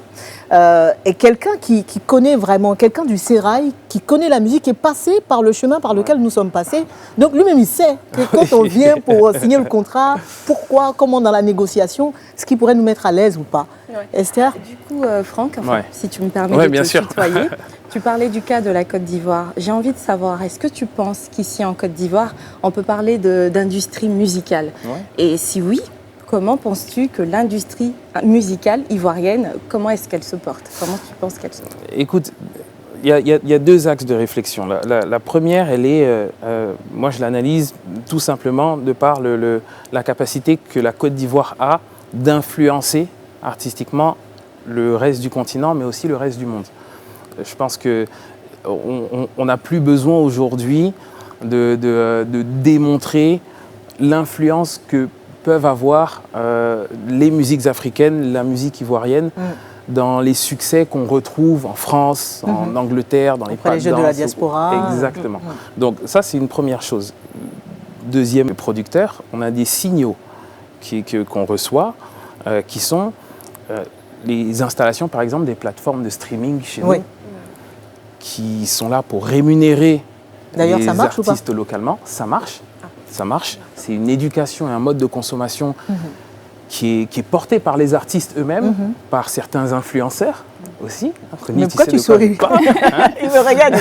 est quelqu'un qui connaît vraiment, quelqu'un du sérail, qui connaît la musique, qui est passé par le chemin par lequel nous sommes passés. Donc lui-même, il sait que quand on vient pour signer le contrat, pourquoi, comment dans la négociation, ce qui pourrait nous mettre à l'aise ou pas. Esther? Du coup, Franck, si tu me permets de bien te sûr. tutoyer, tu parlais du cas de la Côte d'Ivoire. J'ai envie de savoir, est-ce que tu penses qu'ici en Côte d'Ivoire, on peut parler d'industrie musicale? Et si oui, comment penses-tu que l'industrie musicale ivoirienne, comment est-ce qu'elle se porte? Comment tu penses qu'elle se porte? Écoute, il y a deux axes de réflexion. La première, elle est, moi je l'analyse tout simplement de par la capacité que la Côte d'Ivoire a d'influencer artistiquement le reste du continent, mais aussi le reste du monde. Je pense qu'on n'a plus besoin aujourd'hui de démontrer l'influence que peuvent avoir les musiques africaines, la musique ivoirienne, dans les succès qu'on retrouve en France, en Angleterre, dans les pas de jeunes de la danse. diaspora. Exactement. Donc ça, c'est une première chose. Deuxième producteur, on a des signaux qu'on reçoit, qui sont les installations, par exemple, des plateformes de streaming chez nous, qui sont là pour rémunérer D'ailleurs, les ça marche artistes ou pas? localement. Ça marche. Ça marche. C'est une éducation et un mode de consommation qui est porté par les artistes eux-mêmes, par certains influenceurs aussi. Mais pourquoi tu souris? Il me regarde.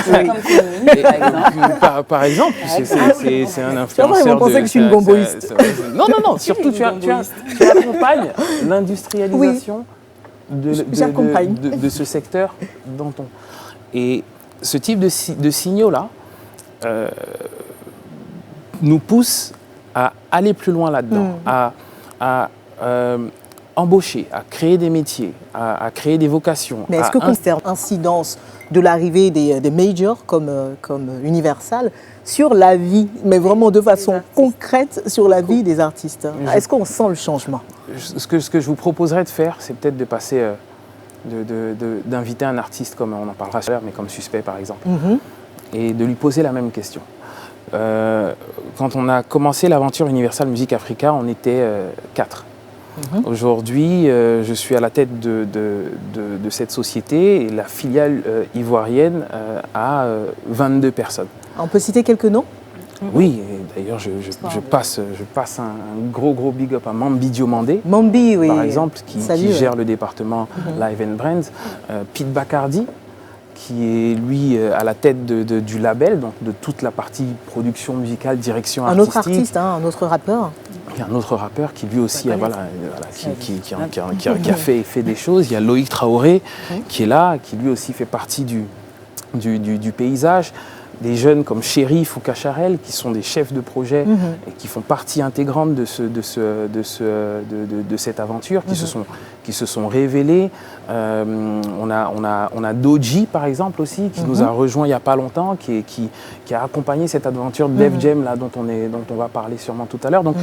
Par exemple, c'est un influenceur. Ils vont penser que je suis une gomboïste. Non. Surtout, tu accompagnes l'industrialisation de ce secteur dans ton... Et ce type de signaux-là nous pousse à aller plus loin là-dedans, à embaucher, à créer des métiers, à créer des vocations. Mais est-ce que concerne l'incidence de l'arrivée des majors comme Universal sur la vie, mais vraiment de façon concrète sur la vie des artistes? Est-ce qu'on sent le changement? Ce que je vous proposerais de faire, c'est peut-être de passer, d'inviter un artiste, comme on en parlera tout à l'heure, mais comme Suspect par exemple, et de lui poser la même question. Quand on a commencé l'aventure Universal Music Africa, on était 4. Aujourd'hui, je suis à la tête de cette société et la filiale ivoirienne a 22 personnes. On peut citer quelques noms? Oui, d'ailleurs, je passe un gros big up à Mambi Diomandé, par exemple, qui gère le département Live and Brands. Pete Bacardi, qui est lui à la tête du label, donc de toute la partie production musicale, direction artistique. Un autre artiste, un autre rappeur. Il y a un autre rappeur qui lui aussi qui a fait des choses. Il y a Loïc Traoré qui est là, qui lui aussi fait partie du paysage. Des jeunes comme Chérif ou Cacharel qui sont des chefs de projet et qui font partie intégrante de cette aventure, qui se sont révélés. On a Doji par exemple aussi, qui nous a rejoint il n'y a pas longtemps, qui a accompagné cette aventure de Def Jam là, dont on va parler sûrement tout à l'heure. Donc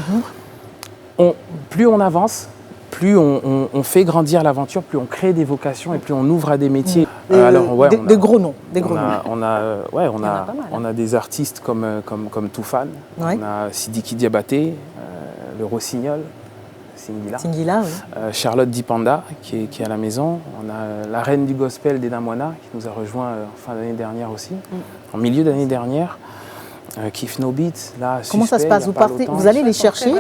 plus on avance, plus on fait grandir l'aventure, plus on crée des vocations et plus on ouvre à des métiers. Des gros noms. On a des artistes comme Toufan, on a Sidiki Diabaté, le Rossignol, Singila, Charlotte Dipanda qui est à la maison. On a la reine du gospel d'Eda Moana qui nous a rejoint en fin d'année dernière aussi, en milieu d'année dernière. Kiff No Beat, là, comment ça se passe? Vous allez les chercher?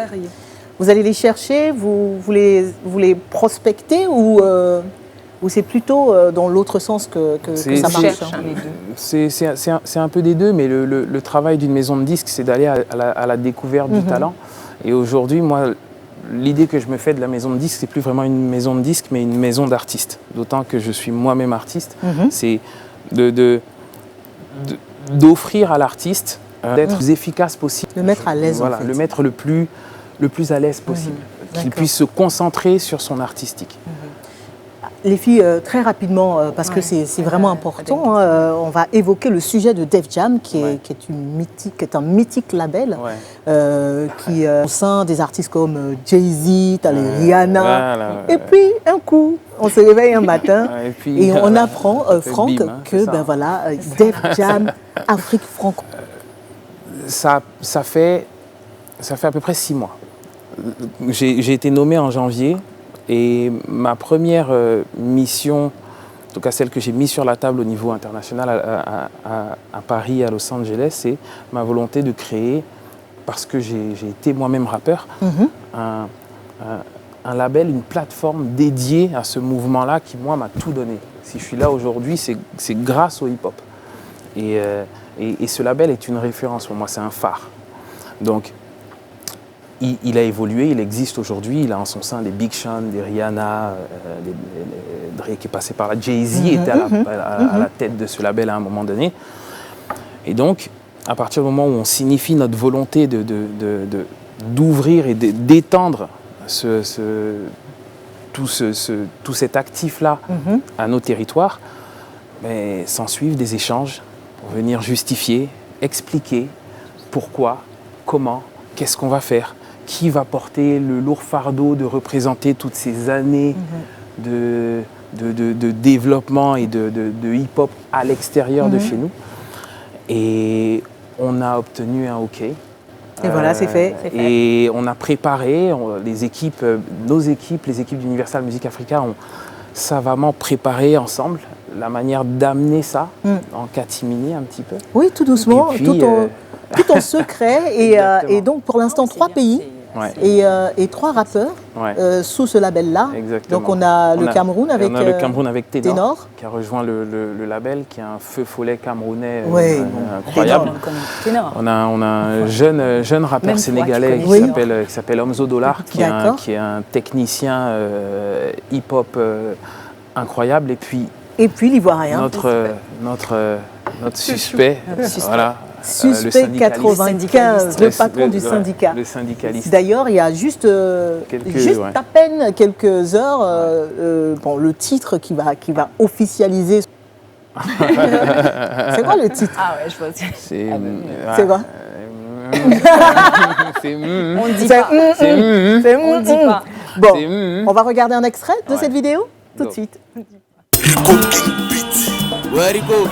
Vous allez les chercher, vous les prospectez ou c'est plutôt dans l'autre sens que ça marche? C'est un peu des deux, mais le travail d'une maison de disques, c'est d'aller à la découverte du talent. Et aujourd'hui, moi, l'idée que je me fais de la maison de disques, c'est plus vraiment une maison de disques, mais une maison d'artistes. D'autant que je suis moi-même artiste. C'est d'offrir à l'artiste d'être le plus efficace possible. Le mettre à l'aise, voilà, en fait. le mettre le plus à l'aise possible. Qu'il puisse se concentrer sur son artistique. Les filles, très rapidement, parce que c'est vraiment important, hein, on va évoquer le sujet de Def Jam, qui est un mythique label, qui au sein des artistes comme Jay-Z, t'as les Rihanna, voilà, et puis un coup, on se réveille un matin puis, et on apprend, ça fait Franck, bim, hein, que c'est ça. ben voilà, Def Jam, Afrique franco. Ça fait à peu près 6 mois. J'ai été nommé en janvier et ma première mission, en tout cas celle que j'ai mise sur la table au niveau international à Paris et à Los Angeles, c'est ma volonté de créer, parce que j'ai été moi-même rappeur, un label, une plateforme dédiée à ce mouvement-là qui, moi, m'a tout donné. Si je suis là aujourd'hui, c'est grâce au hip-hop. Et ce label est une référence pour moi, c'est un phare. Donc, il a évolué, il existe aujourd'hui, il a en son sein des Big Sean, des Rihanna, Drake est passé par là, Jay-Z était à la tête de ce label à un moment donné. Et donc, à partir du moment où on signifie notre volonté d'ouvrir et d'étendre tout cet actif-là à nos territoires, s'en suivent des échanges pour venir justifier, expliquer pourquoi, comment, qu'est-ce qu'on va faire, qui va porter le lourd fardeau de représenter toutes ces années de développement et de hip-hop à l'extérieur de chez nous. Et on a obtenu un OK. Et voilà, c'est fait. Et on a préparé, les équipes d'Universal Music Africa ont savamment préparé ensemble la manière d'amener ça en catimini un petit peu. Oui, tout doucement, Et puis, tout en secret. Et donc, pour l'instant, 3 pays et 3 rappeurs sous ce label-là. Exactement. Donc, on a le Cameroun avec Ténor, qui a rejoint le label, qui est un feu follet camerounais incroyable. On a un jeune rappeur sénégalais qui s'appelle Omzo Dollar, qui est un technicien hip-hop incroyable. Et puis l'Ivoirien. Notre suspect, voilà. Suspect 95, le patron du syndicat. Le syndicaliste. D'ailleurs, il y a juste à peine quelques heures, le titre qui va officialiser. C'est quoi le titre? Ah ouais, je vois. C'est quoi? On ne dit pas. On ne dit pas. Bon, on va regarder un extrait de cette vidéo tout de suite. Rico King Beat. Ouais, Rico.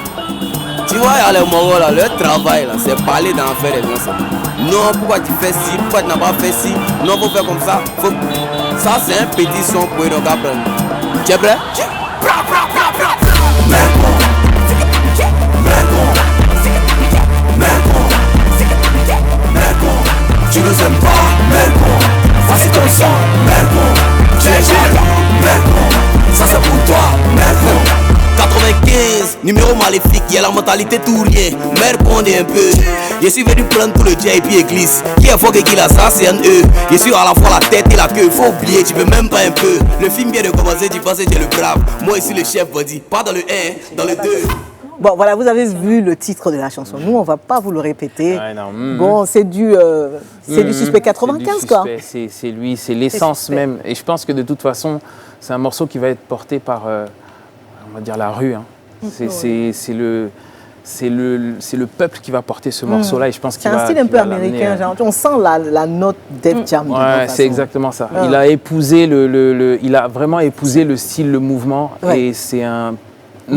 Tu vois, il y a les Mongols là, leur travail là, c'est parler d'en faire et bien ça. Non, pourquoi tu fais ci, pourquoi tu n'as pas fait ci, non, faut faire comme ça. Ça, c'est un petit son pour nous apprendre. Tu es prêt? Tu nous aimes pas, Mergon. Ça c'est ton sang, Mergon. Tu es jaloux, Mergon. Ça c'est pour toi, Mergon. 95, numéro maléfique, y'a la mentalité tout rien. Mergon est un peu. Je suis venu prendre tout le JP église. Qui est fort et qui l'a ça, c'est un E. Je suis à la fois la tête et la queue, faut oublier, tu peux même pas un peu. Le film vient de commencer, tu penses que tu es le brave. Moi ici le chef, vas-y, pas dans le 1, dans le 2. Bon, voilà, vous avez vu le titre de la chanson. Nous, on ne va pas vous le répéter. Ouais, non, Bon, c'est du Suspect 95, quoi. C'est lui, c'est l'essence même. Et je pense que de toute façon, c'est un morceau qui va être porté par, on va dire, la rue. Hein. C'est le peuple qui va porter ce morceau-là. Et je pense qu'il va. C'est un style un peu américain. Genre, on sent la note Def Jam. Ouais, c'est exactement ça. Il a épousé il a vraiment épousé le style, le mouvement. Et c'est un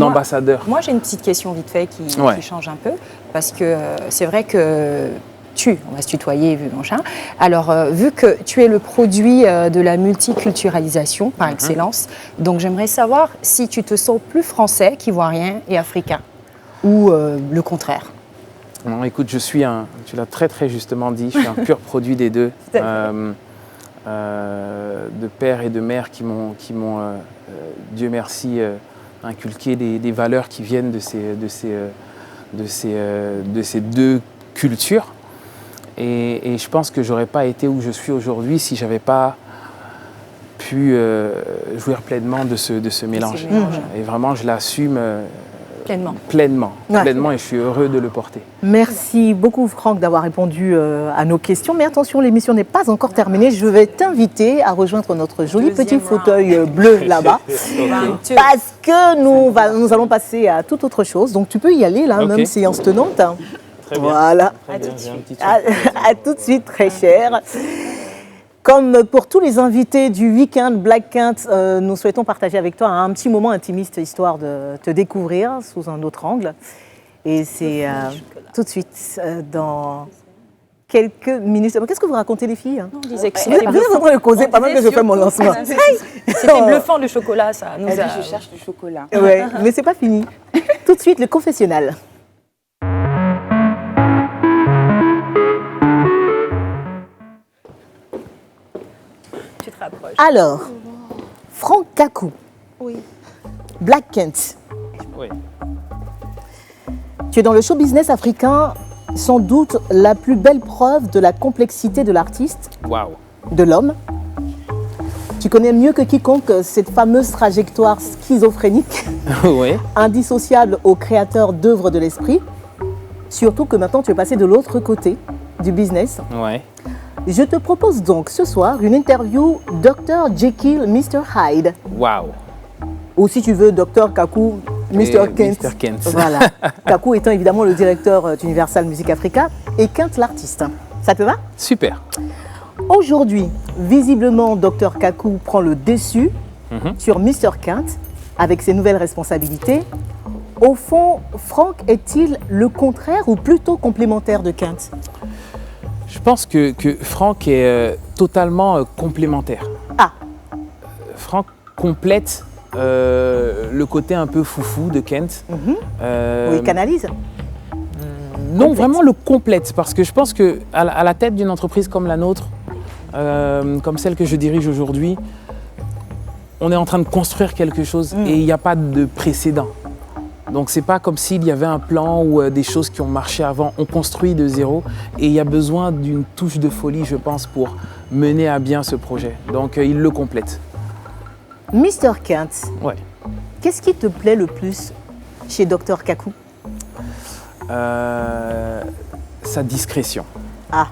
ambassadeur. Moi, j'ai une petite question vite fait qui change un peu, parce que c'est vrai que on va se tutoyer vu mon chat. Alors, vu que tu es le produit de la multiculturalisation par excellence, donc j'aimerais savoir si tu te sens plus français qu'ivoirien et africain, ou le contraire. Non, écoute, tu l'as très très justement dit, je suis un pur produit des deux. De père et de mère qui m'ont Dieu merci, inculqué des valeurs qui viennent de ces deux cultures. Et je pense que j'aurais pas été où je suis aujourd'hui si j'avais pas pu jouir pleinement de ce mélange. Et vraiment, je l'assume Pleinement. Ouais. Pleinement, et je suis heureux de le porter. Merci beaucoup Franck d'avoir répondu à nos questions. Mais attention, l'émission n'est pas encore terminée. Je vais t'inviter à rejoindre notre joli petit fauteuil bleu là-bas. Parce que nous allons passer à toute autre chose. Donc tu peux y aller là, Ok. même séance tenante. Très bien. Voilà. Très bien, j'ai un petit À tout de suite, très cher. Comme pour tous les invités du week-end Black Quinte, nous souhaitons partager avec toi un petit moment intimiste, histoire de te découvrir sous un autre angle. Et c'est tout de suite dans quelques minutes. Qu'est-ce que vous racontez, les filles? On disait que Vous êtes en train de causer pendant que je fais mon lancement. c'était bluffant le chocolat, ça nous Elle dit, a... je cherche du chocolat. Ouais, mais c'est pas fini. Tout de suite, le confessionnal. Tu te rapproches. Alors, Franck Kakou. Oui. Black Quinte. Oui. Tu es dans le show business africain, sans doute la plus belle preuve de la complexité de l'artiste, Waouh. de l'homme. Tu connais mieux que quiconque cette fameuse trajectoire schizophrénique, Oui. indissociable au créateur d'œuvres de l'esprit. Surtout que maintenant tu es passé de l'autre côté du business. Ouais. Je te propose donc ce soir une interview Dr. Jekyll, Mr. Hyde. Waouh. Ou si tu veux, Dr. Kakou, Mr. Kent. Mr. Kent. Voilà. Kakou étant évidemment le directeur d'Universal Music Africa et Kent l'artiste. Ça te va? Super. Aujourd'hui, visiblement, Dr. Kakou prend le dessus sur Mr. Kent avec ses nouvelles responsabilités. Au fond, Franck est-il le contraire ou plutôt complémentaire de Kent? Je pense que Franck est totalement complémentaire. Ah, Franck complète le côté un peu foufou de Kent. oui, il canalise. Non, vraiment le complète, parce que je pense que à la tête d'une entreprise comme la nôtre, comme celle que je dirige aujourd'hui, on est en train de construire quelque chose et il n'y a pas de précédent. Donc c'est pas comme s'il y avait un plan ou des choses qui ont marché avant. On construit de zéro et il y a besoin d'une touche de folie, je pense, pour mener à bien ce projet. Donc il le complète. Mr. Kent, Ouais. qu'est-ce qui te plaît le plus chez Dr. Kakou? Sa discrétion. Ah,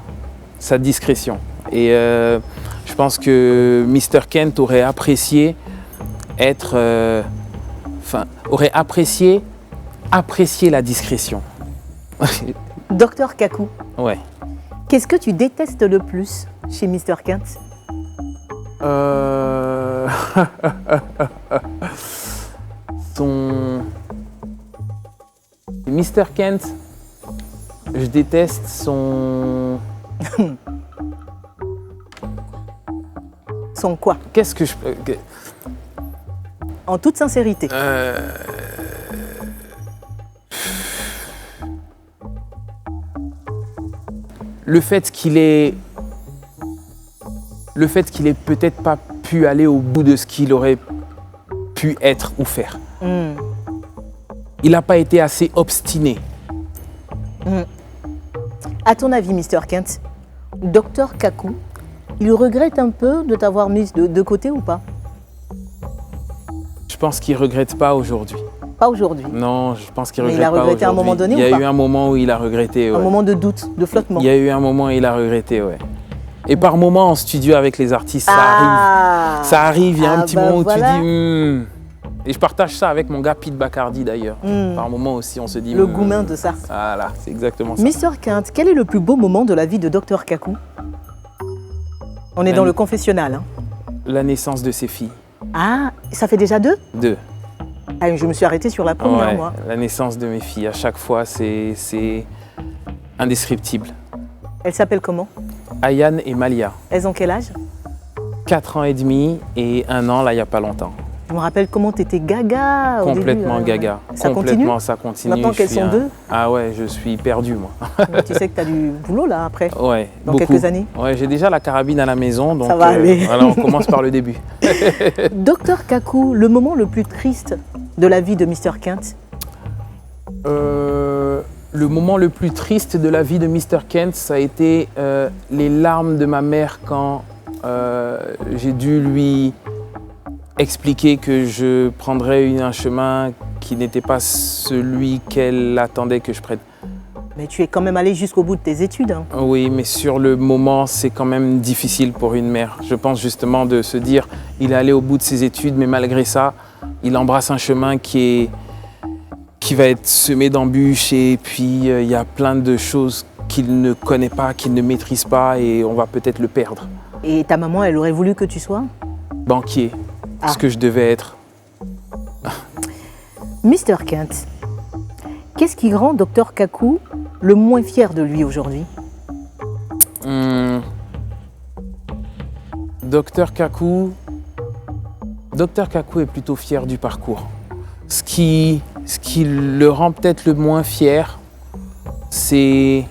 Sa discrétion. Et je pense que Mr. Kent aurait apprécié être... aurait apprécié la discrétion. Dr. Kakou, Ouais. qu'est-ce que tu détestes le plus chez Mr. Kent? Son... Mr. Kent, je déteste son... Son quoi? Qu'est-ce que je... En toute sincérité. Le fait qu'il ait peut-être pas pu aller au bout de ce qu'il aurait pu être ou faire. Il n'a pas été assez obstiné. À ton avis, Mr. Kent, Dr. Kakou, il regrette un peu de t'avoir mis de côté ou pas? Je pense qu'il ne regrette pas aujourd'hui. Pas aujourd'hui. Non, je pense qu'il Mais regrette il a pas regretté à un aujourd'hui. moment donné Il y ou a pas eu un moment où il a regretté, ouais. Un moment de doute, de flottement. Il y a eu un moment où il a regretté, ouais. Et par moment en studio avec les artistes, ça arrive. Ça arrive, il y a un petit moment où voilà. tu dis... Et je partage ça avec mon gars Pete Bacardi d'ailleurs. Par moment aussi, on se dit... Le gourmand de ça. Voilà, c'est exactement ça. Mr. Kent, quel est le plus beau moment de la vie de Dr. Kakou? On est dans le confessionnal. Hein. La naissance de ses filles. Ah, ça fait déjà 2? 2. Ah, je me suis arrêtée sur la première, Ouais, moi. la naissance de mes filles. À chaque fois, c'est indescriptible. Elles s'appellent comment? Ayane et Malia. Elles ont quel âge? 4 ans et demi et 1 an, là, il n'y a pas longtemps. Je me rappelle comment tu étais gaga au Complètement début, gaga. Ça Complètement, continue? ça continue. Maintenant Je qu'elles suis sont 2? Ah ouais, je suis perdu, moi. Tu sais que tu as du boulot là après. Ouais, Dans beaucoup. quelques années? Ouais, j'ai déjà la carabine à la maison, donc Ça va aller. voilà, on commence par le début. Dr. Kakou, le moment le plus triste de la vie de Mr. Kent? Le moment le plus triste de la vie de Mr. Kent, ça a été les larmes de ma mère quand j'ai dû lui expliquer que je prendrais un chemin qui n'était pas celui qu'elle attendait que je prenne. Mais tu es quand même allé jusqu'au bout de tes études. Hein. Oui, mais sur le moment, c'est quand même difficile pour une mère. Je pense justement de se dire, il est allé au bout de ses études, mais malgré ça, il embrasse un chemin qui va être semé d'embûches et puis il y a plein de choses qu'il ne connaît pas, qu'il ne maîtrise pas et on va peut-être le perdre. Et ta maman, elle aurait voulu que tu sois Banquier, ce que je devais être. Mr. Kent, qu'est-ce qui rend Dr Kaku le moins fier de lui aujourd'hui? Dr Kaku est plutôt fier du parcours. Ce qui le rend peut-être le moins fier, c'est...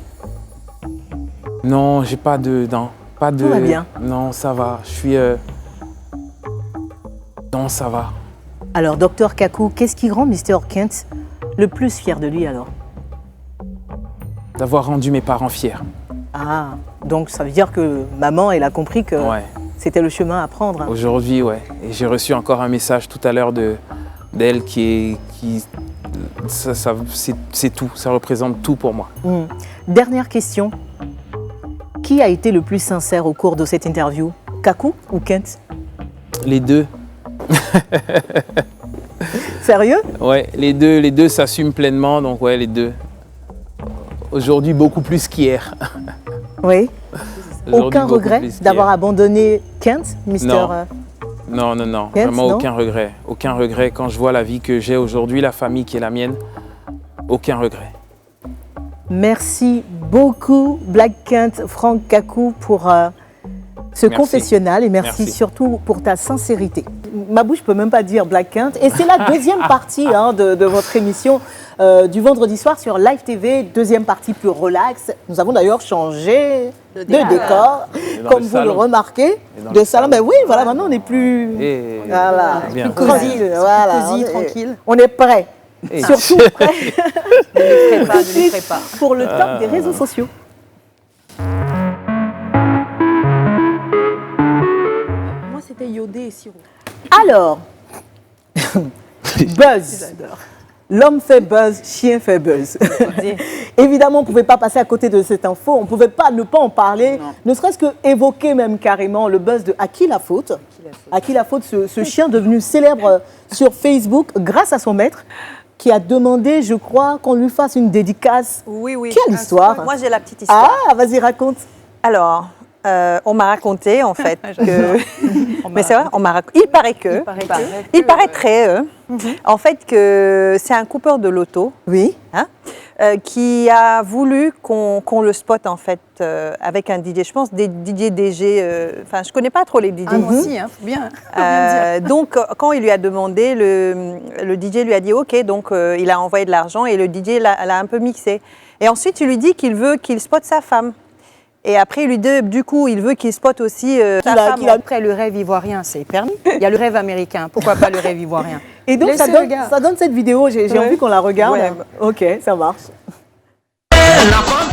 Non, j'ai pas de... Non, pas de... Tout va bien. Non, ça va. Je suis... Non, ça va. Alors, Dr Kaku, qu'est-ce qui rend Mr. Kent le plus fier de lui alors? D'avoir rendu mes parents fiers. Ah, donc ça veut dire que maman, elle a compris que Ouais. c'était le chemin à prendre. Aujourd'hui, ouais. Et j'ai reçu encore un message tout à l'heure d'elle c'est tout. Ça représente tout pour moi. Dernière question. Qui a été le plus sincère au cours de cette interview? Kaku ou Kent? Les deux. Sérieux? Ouais, les deux s'assument pleinement, donc ouais, les deux. Aujourd'hui, beaucoup plus qu'hier. Oui. Aujourd'hui, Aucun beaucoup regret plus d'avoir qu'hier. abandonné Kent, Mr. Non. Non, Kent, vraiment non? aucun regret. Aucun regret quand je vois la vie que j'ai aujourd'hui, la famille qui est la mienne. Aucun regret. Merci beaucoup, Black Kent, Franck Kaku, pour ce Merci. confessionnal et merci surtout pour ta sincérité. Ma bouche ne peut même pas dire Black Kent. Et c'est la deuxième partie de votre émission du vendredi soir sur Live TV, deuxième partie plus relax. Nous avons d'ailleurs changé de décor, dans comme le vous le salon. remarquez. dans De le salon, salon. mais oui, voilà, maintenant on n'est plus... Et Voilà, bien. plus cosy, voilà, cosy, on est- tranquille. On est prêt. Et- Surtout prêt. Ne les ferai pas, ne les ferai pas. Pour le top des réseaux sociaux. Moi, c'était iodé et sirop. Alors, buzz. L'homme fait buzz, chien fait buzz. Évidemment, on ne pouvait pas passer à côté de cette info, on ne pouvait pas ne pas en parler, ne serait-ce que évoquer même carrément le buzz de À qui la faute? À qui la faute, ce chien devenu célèbre sur Facebook grâce à son maître qui a demandé, je crois, qu'on lui fasse une dédicace. Oui, oui. Quelle histoire? Moi, j'ai la petite histoire. Ah, vas-y, raconte. Alors, on m'a raconté, en fait, que... Mais c'est vrai, il paraît que... Il paraîtrait, en fait, que c'est un coupeur de loto, Oui. hein, qui a voulu qu'on le spotte, en fait, avec un DJ. Je pense des DJ DG... Enfin, je connais pas trop les DJ. Ah, moi aussi, hein, faut bien. Donc, quand il lui a demandé, le DJ lui a dit OK, donc il a envoyé de l'argent et le DJ l'a un peu mixé. Et ensuite, il lui dit qu'il veut qu'il spotte sa femme. Et après, il lui dit, du coup, il veut qu'il spotte aussi sa femme. Après, le rêve ivoirien, c'est permis. Il y a le rêve américain. Pourquoi pas le rêve ivoirien? Et donc, Laissez le gars. ça donne cette vidéo, j'ai envie qu'on la regarde. Ouais. Ok, ça marche. La femme,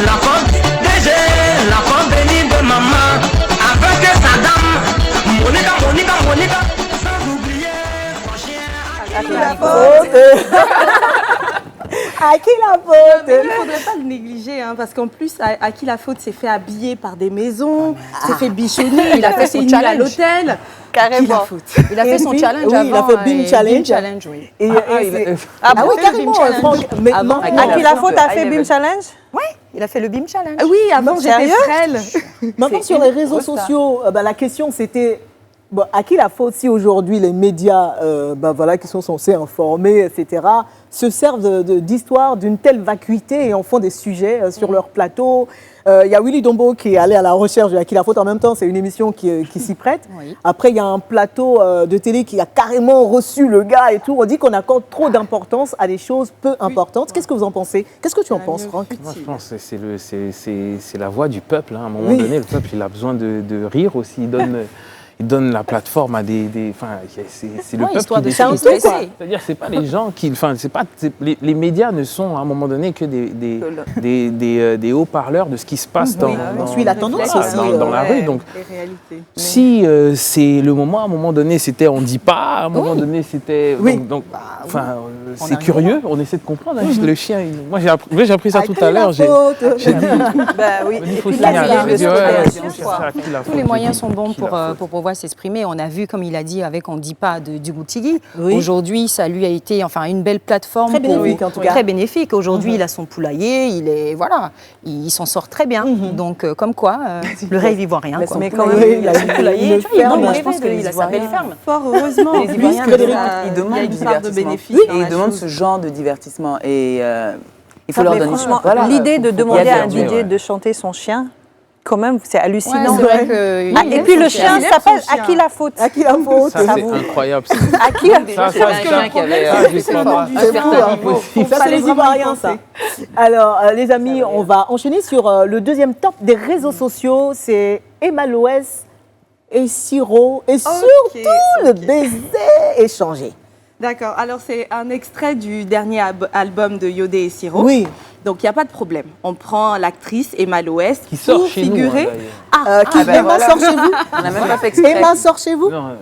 la femme bénie de maman, avec sa dame, Monica, sans oublier son chien. À qui la faute? Il ne faudrait pas le négliger, hein, parce qu'en plus, à qui la faute s'est fait habiller par des maisons, s'est fait bichonner, il a fait ses nuits à l'hôtel. Carrément. À qui la faute? Il a fait son puis, challenge oui, avant. il a fait Beam et Challenge. Beam Challenge, oui. Et bon, oui, il a carrément, fait le Beam Challenge. Franck. Mais Avant, maintenant- À qui la faute a fait Beam Challenge? Il a fait le Beam Challenge. Oui, avant, j'étais Sérieux? frêle. Maintenant, sur les réseaux sociaux, la question c'était à qui la faute si aujourd'hui les médias qui sont censés informer, etc., se servent d'histoires d'une telle vacuité et en font des sujets sur leur plateau. Il y a Willy Dombo qui est allé à la recherche de à qui la faute. En même temps, c'est une émission qui s'y prête. Oui. Après, il y a un plateau de télé qui a carrément reçu le gars et tout. On dit qu'on accorde trop d'importance à des choses peu importantes. Qu'est-ce que vous en pensez? Qu'est-ce que tu en penses, Franck? Moi, je pense que c'est la voix du peuple. Hein. À un moment Oui. donné, le peuple, il a besoin de rire aussi. ils donnent la plateforme à enfin, c'est le peuple histoire qui de décide. se stresser. C'est-à-dire, c'est pas les gens qui, enfin, les médias ne sont à un moment donné que des haut-parleurs de ce qui se passe On suit la tendance voilà, aussi. dans la rue. Donc, Les réalités. si c'est le moment, à un moment donné, c'était on dit pas, à un moment donné, c'était. Oui. Donc, enfin, c'est arrive curieux, on essaie de comprendre. Hein. Le chien, moi j'ai appris ça tout à l'heure. J'ai dit, Oui. il faut puis signaler. là, J'ai dit, ouais, l'explication, c'est quoi. ça, qui la Tous faute, les moyens qui- sont bons qui la faute. pour pouvoir s'exprimer. On a vu, comme il a dit, avec On dit pas du Goutigui. Oui. Aujourd'hui, ça lui a été une belle plateforme. Très bénéfique, en tout cas. Très bénéfique. Aujourd'hui, il a son poulailler, il s'en sort très bien. Donc, comme quoi, le rêve ivoirien. Mais quoi. mais quand même, Oui, il a son poulailler, une tu vois, il ferme. demande Je rêver pense qu'il de a sa belle Ivoiriens. ferme. Fort heureusement. Les Ivoiriens, Frédéric, ils demandent il y a du une part de divertissement. bénéfice dans Et la ils demandent chose. ce genre de divertissement. Et il faut leur Mais donner. franchement, Voilà. l'idée de Faut demander bien à un faire, DJ ouais. de chanter son chien, quand même, c'est Ouais, hallucinant. c'est vrai que- Ah, il et aime puis son le chien. chien s'appelle À qui la faute À qui la faute? Ça, c'est incroyable. À qui la Ça, C'est un chien qui avait je crois pas. C'est fou, hein. Ça, c'est les Ivoiriens, ça. Alors, les amis, on va enchaîner sur le deuxième top des réseaux sociaux. C'est Emma Loès et Siro. Et surtout, le baiser échangé. D'accord, alors c'est un extrait du dernier album de Yodé et Siro. Oui. Donc il n'y a pas de problème. On prend l'actrice Emma Loès Qui sort pour chez nous, figurer. hein, d'ailleurs. Emma sort chez vous? On n'a même pas fait exprès. Emma sort chez vous? Non,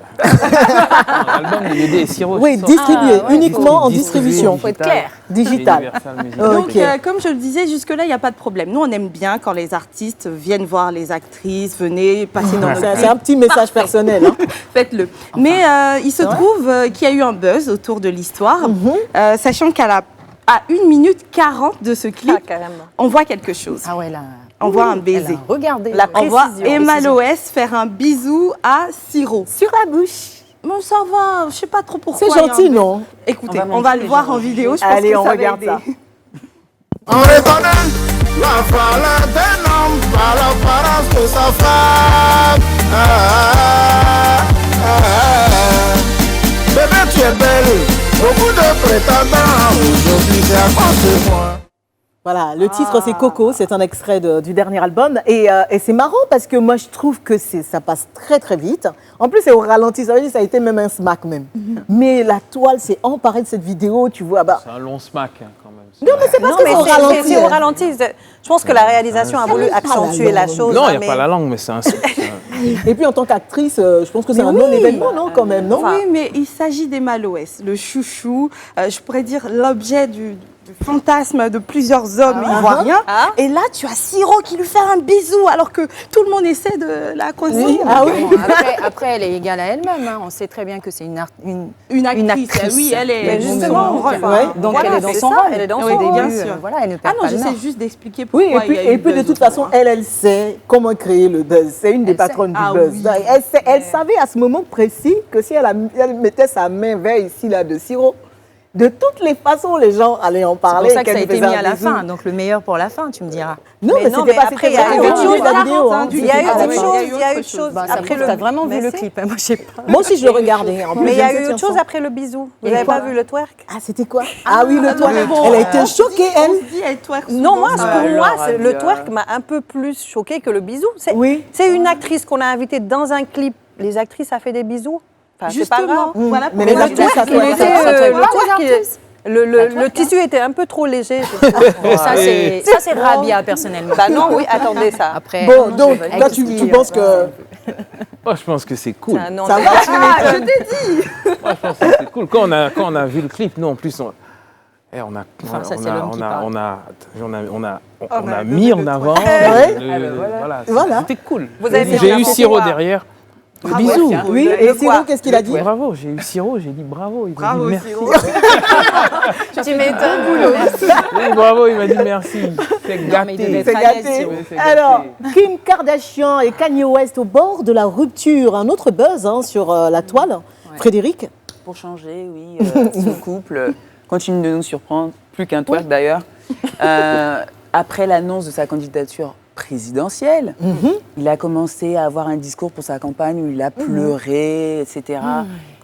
l'album de Yodé et Siro. Oui, qui sort. distribué, Ah, ouais, uniquement en Distribué, distribution. Faut être clair. Digital. Universal Music. Donc, Ok. comme je le disais, jusque-là, il n'y a pas de problème. Nous, on aime bien quand les artistes viennent voir les actrices, venez passer dans notre C'est un petit message personnel. Hein. Faites-le. Mais il se trouve qu'il y a eu un buzz autour de l'histoire, sachant qu'à 1 minute 40 de ce clip, Ah, carrément. on voit quelque chose. Ah ouais, là. On voit un Elle baiser. a regardé. La On voit précision. Emma Loès faire un bisou à Siro. Sur la bouche. Bon, ça va, je sais pas trop pourquoi. C'est il y a un gentil, buzz. non? Écoutez, On va on va montrer le les voir gens. en vidéo. Je pense Allez, que on ça va regarde aider. ça. On reconnaît la valeur d'un homme par l'apparence de sa femme. Bébé, tu es belle, beaucoup de prétendants. Aujourd'hui, c'est à cause de moi. Voilà, le titre c'est Coco, c'est un extrait du dernier album et c'est marrant parce que moi je trouve que ça passe très très vite. En plus c'est au ralenti, ça veut dire que ça a été même un smack même. Mais la toile s'est emparée de cette vidéo, tu vois. Bah, C'est un long smack hein, quand même. non mais c'est parce Non, que mais c'est au ralenti. c'est au ralenti. Je pense que la réalisation a voulu accentuer la chose. Non, hein, il n'y a mais- pas la langue, mais c'est un. Et puis en tant qu'actrice, je pense que c'est Mais un oui. non-événement, non quand même, non? Oui, mais il s'agit d'Emma Loès, le chouchou, je pourrais dire l'objet du fantasme de plusieurs hommes ivoiriens. Ah. Et là, tu as Siro qui lui fait un bisou alors que tout le monde essaie de la causer. Oui, ah oui. Bon, après, elle est égale à elle-même. Hein. On sait très bien que c'est une Une actrice, actrice. oui, elle est Mais justement, rôle. ouais. Donc Voilà, elle est dans c'est son ça, rôle. elle est dans Oui, son bien rôle. sûr. Voilà, elle ne Ah perd non, pas le j'essaie nord. juste d'expliquer Oui, pourquoi il y a eu et puis de buzz toute autour. façon, elle sait comment créer le buzz. C'est une des Elle sait. patronnes du Ah buzz. oui. Elle savait à ce moment précis que si elle mettait sa main vers ici, là, de Siro, de toutes les façons, les gens allaient en C'est parler. pour ça que ça a qu'elle été faisait mis un à la bisou. fin, donc le meilleur pour la fin, tu me diras. Non, mais Mais non, c'était mais pas après, il y a c'était eu vraiment autre au chose. début de la vidéo. hein. Il y a eu Ah, autre oui. chose. Il Il y y a a eu eu autre autre chose. Bah, ça Après prouve le que t'as vraiment vu Mais le si. clip. Hein. Moi, je sais pas. Moi aussi, je le regardais. En plus, Mais il y je a viens de eu dire autre chose ça. après le bisou. Vous Et n'avez quoi pas vu le twerk? Ah, c'était quoi? Ah oui, le toit. mais bon, Elle a été choquée, On elle. se dit, elle twerk Non, moi, souvent. pour moi, alors, le Abia. twerk m'a un peu plus choqué que le bisou. Oui. C'est une actrice qu'on a invitée dans un clip. Les actrices, ça fait des bisous. Enfin, c'est pas grave. Justement, voilà Mais pourquoi les je actrices, dis ça que twerk, Il le était, ça le twerk. twerk, le tissu était un peu trop léger. Ça, c'est Rabia, personnellement. Bah non, oui, attendez ça. Après, Bon, donc, avec toi, qui, tu penses que Moi, je pense que c'est cool. C'est un nom ça de- va? Moi, je pense que c'est cool. Quand on a vu le clip, nous, en plus, on Enfin, ça, c'est l'homme qui parle. on a mis en avant. Ouais. Voilà. C'était cool. Vous avez fait J'ai un eu peu Siro quoi? derrière. Le Bravo, bisou. Siro. Oui, Le et quoi? Siro, qu'est-ce qu'il a dit? Bravo, j'ai eu Siro, j'ai dit bravo. Il m'a Bravo, dit merci. Siro. Tu m'étonnes. Oui, bravo, il m'a dit merci. C'est Non, mais il devait gâté. être C'est à l'aise, gâté. Siro. Oui, c'est gâté. Alors, Kim Kardashian et Kanye West au bord de la rupture. Un autre buzz hein, sur la toile. Frédéric? Pour changer, oui, ce couple continue de nous surprendre, plus qu'un twerk d'ailleurs. Après l'annonce de sa candidature présidentielle, il a commencé à avoir un discours pour sa campagne où il a pleuré, etc.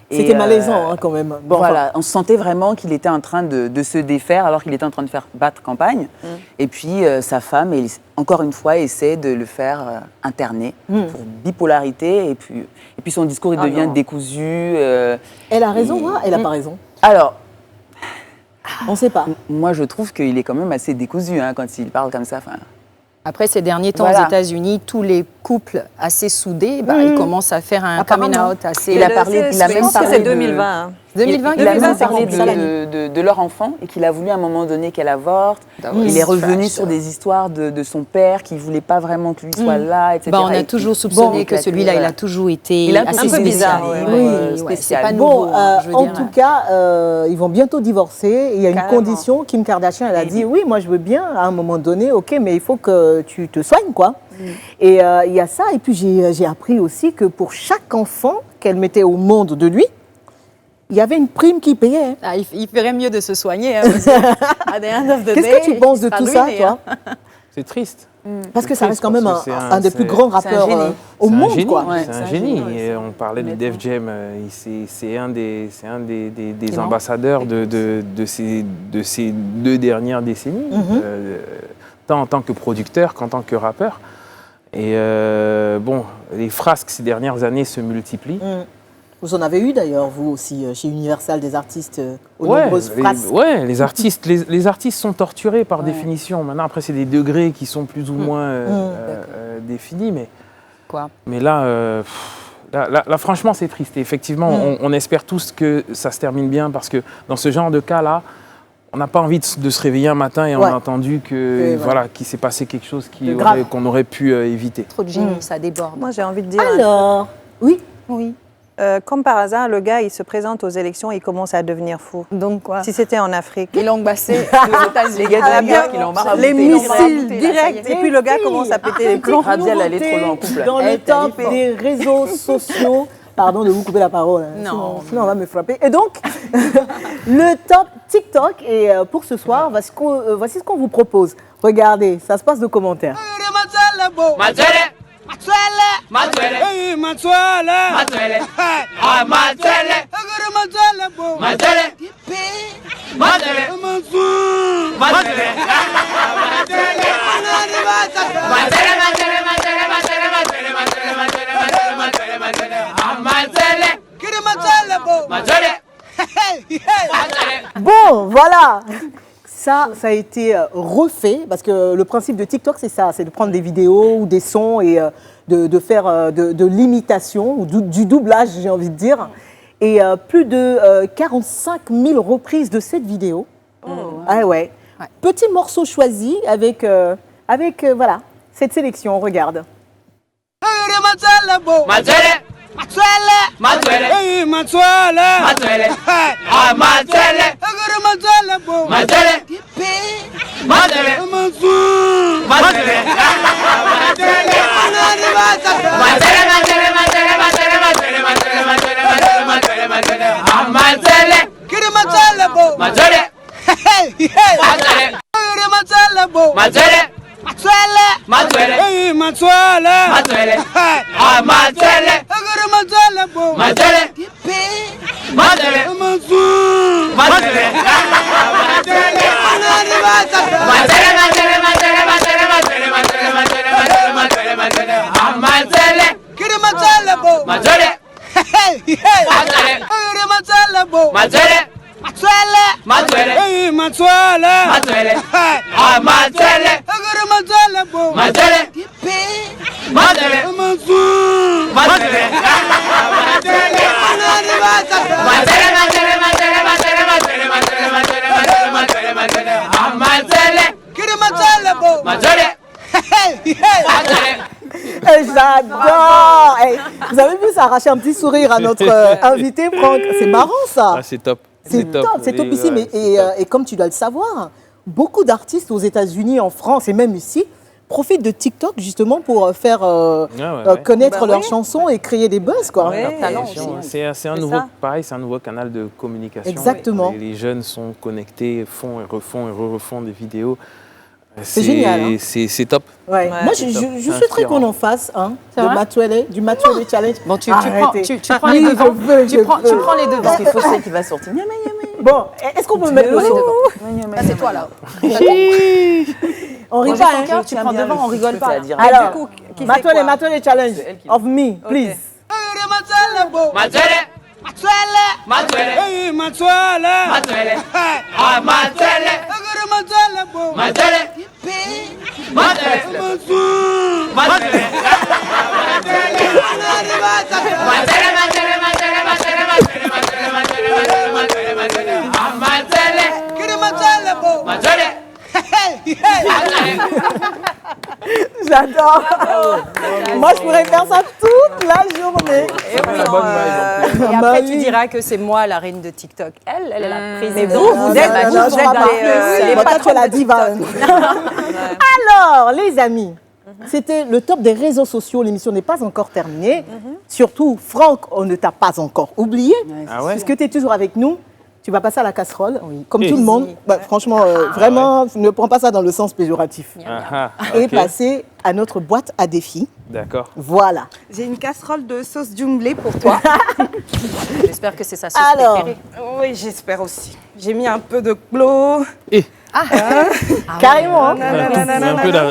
C'était malaisant quand même. Bon, Voilà, on sentait vraiment qu'il était en train de se défaire alors qu'il était en train de faire battre campagne. Et puis sa femme, encore une fois, essaie de le faire interner pour bipolarité. Et puis son discours, il devient décousu. Elle a raison, ou elle n'a pas raison? Alors, on ne sait pas. moi, je trouve qu'il est quand même assez décousu quand il parle comme ça. Après, ces derniers temps, Voilà. aux États-Unis, tous les couples assez soudés, ils commencent à faire un coming out assez. Il a parlé, il a même parlé c'est de 2020. hein. 2020, Il a même 2020, parlé c'est de leur enfant et qu'il a voulu à un moment donné qu'elle avorte. Il est revenu sur des histoires de son père qui ne voulait pas vraiment que lui soit là, etc. On a toujours soupçonné que celui-là, il a toujours été Il est un peu assez bizarre, spécial. ouais, C'est pas Bon, nouveau. Je veux en dire. tout cas, ils vont bientôt divorcer. Et il y a une Carrément. condition, Kim Kardashian, elle a dit, oui, moi je veux bien, à un moment donné, ok, mais il faut que tu te soignes, quoi. Et il y a ça, et puis j'ai appris aussi que pour chaque enfant qu'elle mettait au monde de lui, il y avait une prime qui payait. Il ferait mieux de se soigner. Parce que, at the end of the Qu'est-ce day, que tu penses de il sera tout ça, ruiné, toi? C'est triste. Parce que ça reste quand même Parce que un des plus grands rappeurs génie. au C'est un monde, génie, quoi. Ouais, c'est c'est un un génie. génie, Et ouais, on parlait de Def Jam, c'est un des Clément. ambassadeurs de ces 2 dernières décennies, tant en tant que producteur qu'en tant que rappeur. Et bon, les frasques ces dernières années se multiplient. Vous en avez eu d'ailleurs, vous aussi, chez Universal, des artistes aux Ouais, nombreuses phrases. les artistes, les artistes sont torturés par définition. Maintenant, après, c'est des degrés qui sont plus ou moins définis, mais là, là, franchement, c'est triste. Et effectivement, on espère tous que ça se termine bien parce que dans ce genre de cas-là, on n'a pas envie de se réveiller un matin et on a entendu que qu'il s'est passé quelque chose qu'on aurait pu éviter. Trop de génie, ça déborde. Moi, j'ai envie de dire. Alors, oui, Comme par hasard, le gars, il se présente aux élections, il commence à devenir fou. Donc quoi? Si c'était en Afrique. Ils l'ont bassé aux États-Unis. Les gars de la guerre qui l'ont marabouté. Les Ils l'ont missiles marabouté, là, ça y directs. Et puis le gars commence à péter les plombs. Rabiel, elle est trop loin en couple. dans le top des réseaux sociaux. Pardon de vous couper la parole. Non. Sinon on va me frapper. Et donc, le top TikTok. Et pour ce soir, voici ce qu'on vous propose. Regardez, ça se passe de commentaires. Bon, voilà. Ça a été refait parce que le principe de TikTok, c'est ça, c'est de prendre des vidéos ou des sons et de faire de l'imitation ou du doublage, j'ai envie de dire. Et plus de 45 000 reprises de cette vidéo. Ah ouais. Petit morceau choisi avec voilà, cette sélection, on regarde. J'adore. Hey, vous avez vu, ça a arraché un petit sourire à notre invité, Franck. C'est marrant, ça. Ah, c'est top. C'est top, c'est topissime. Et comme tu dois le savoir, beaucoup d'artistes aux États-Unis, en France et même ici profitent de TikTok justement pour faire connaître leurs chansons et créer des buzz, quoi. Ouais. Leur talent aussi. C'est un nouveau, pareil, c'est un nouveau canal de communication. Exactement. Les jeunes sont connectés, font et refont des vidéos. C'est génial, hein. C'est top. Ouais. Moi, je souhaiterais qu'on en fasse du Matuele Challenge. Bon, tu Arrêtez. prends les devants. Tu prends les devants. Parce qu'il faut celle qui va sortir. Bon, est-ce qu'on peut mettre le son? C'est toi là. On rit Moi, pas, j'ai ton hein. cœur, tu prends devant, on rigole pas. Alors, du coup, qui fait quoi? Matuele Challenge of me, please. J'adore. Moi, je pourrais faire ça toute la journée. Et après, tu diras que c'est moi la reine de TikTok. Elle est la présidente. Mais vous êtes les patrons de la diva. Alors, les amis, c'était le top des réseaux sociaux. L'émission n'est pas encore terminée. Surtout, Franck, on ne t'a pas encore oublié. Ah ouais? Puisque tu es toujours avec nous. Tu vas passer à la casserole, comme tout le monde. Bah, franchement, vraiment, ne prends pas ça dans le sens péjoratif. Et ok. passer à notre boîte à défis. D'accord. Voilà. J'ai une casserole de sauce jumblée pour toi. J'espère que c'est sa sauce Alors, préférée. Oui, j'espère aussi. J'ai mis un peu de clos. carrément. hein.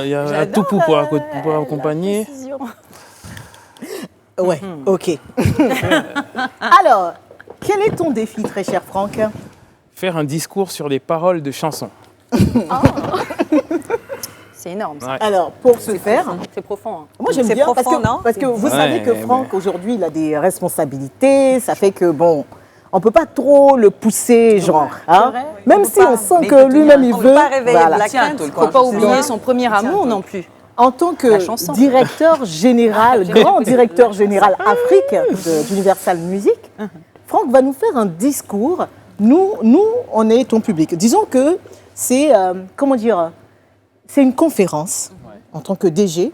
Il y a tout pour accompagner. Ouais, ok. Alors, quel est ton défi, très cher Franck? Faire un discours sur les paroles de chansons. C'est énorme. Ça. Ouais. Alors, pour ce faire, C'est profond. Hein. moi j'aime C'est bien profond, non? parce que vous Ouais, savez que mais- Franck, aujourd'hui, il a des responsabilités. Ça fait que, bon, on ne peut pas trop le pousser, genre. Hein? Même si on sent Mais que écoute, lui-même, il on veut. peut pas réveiller Voilà. de la Tiens, crainte. toi, le Faut pas coin. oublier son premier amour non plus. En tant que La chanson. directeur général, grand directeur général Afrique d'Universal Music, Franck va nous faire un discours. Nous, on est ton public. Disons que c'est, comment dire, c'est une conférence en tant que DG.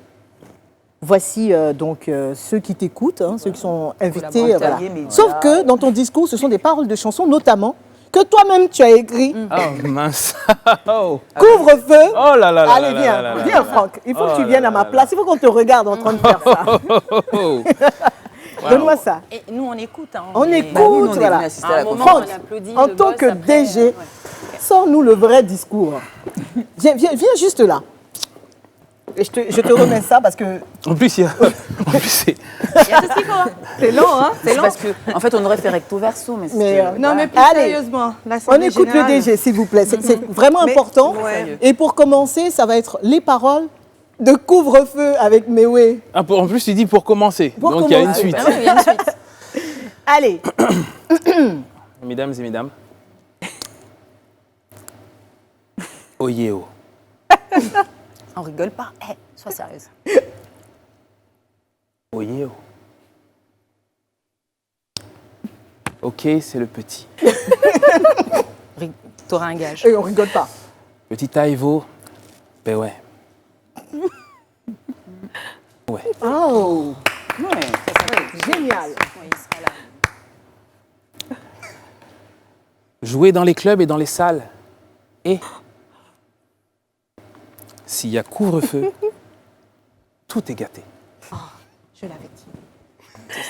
Voici donc ceux qui t'écoutent, hein, ceux qui sont invités. Voilà. Sauf que dans ton discours, ce sont des paroles de chansons, notamment, que toi-même tu as écrit. Oh mince. Oh. Couvre-feu. Oh là là là Allez, là viens, là là viens là. Franck. Il faut que Oh tu là viennes là à ma là place. Il faut qu'on te regarde en train de faire ça. Oh. Donne-moi ça. Et nous, on écoute. Hein, On mais- écoute, Bah oui, nous, on est voilà. venus assister à À la un moment, conférence. Franck, on applaudit en le tant boss, que après, DG, sors-nous le vrai discours. Viens juste là. Et je te remets ça parce que En plus, c'est. C'est long, hein? C'est parce que, en fait, on aurait fait recto verso, mais Mais, c'était- Non, mais plus Allez. sérieusement. on l'Assemblée écoute le générale. DG, s'il vous plaît. C'est vraiment important. ouais. Et pour commencer, ça va être les paroles de couvre-feu avec Mewé. Ah, en plus, tu dis pour commencer. Pour Donc il y a une commencer. suite. Ah oui, il y a une suite. Allez, Mesdames et mesdames. Oyeo. On rigole pas. Sois sérieuse. Oyeo. Ok, c'est le petit. T'auras un gage. et on rigole pas. Petit Taïvo. Ben ouais. Ouais. Oh, Ouais, génial. Jouer dans les clubs et dans les salles. Et s'il y a couvre-feu, tout est gâté. Je l'avais dit.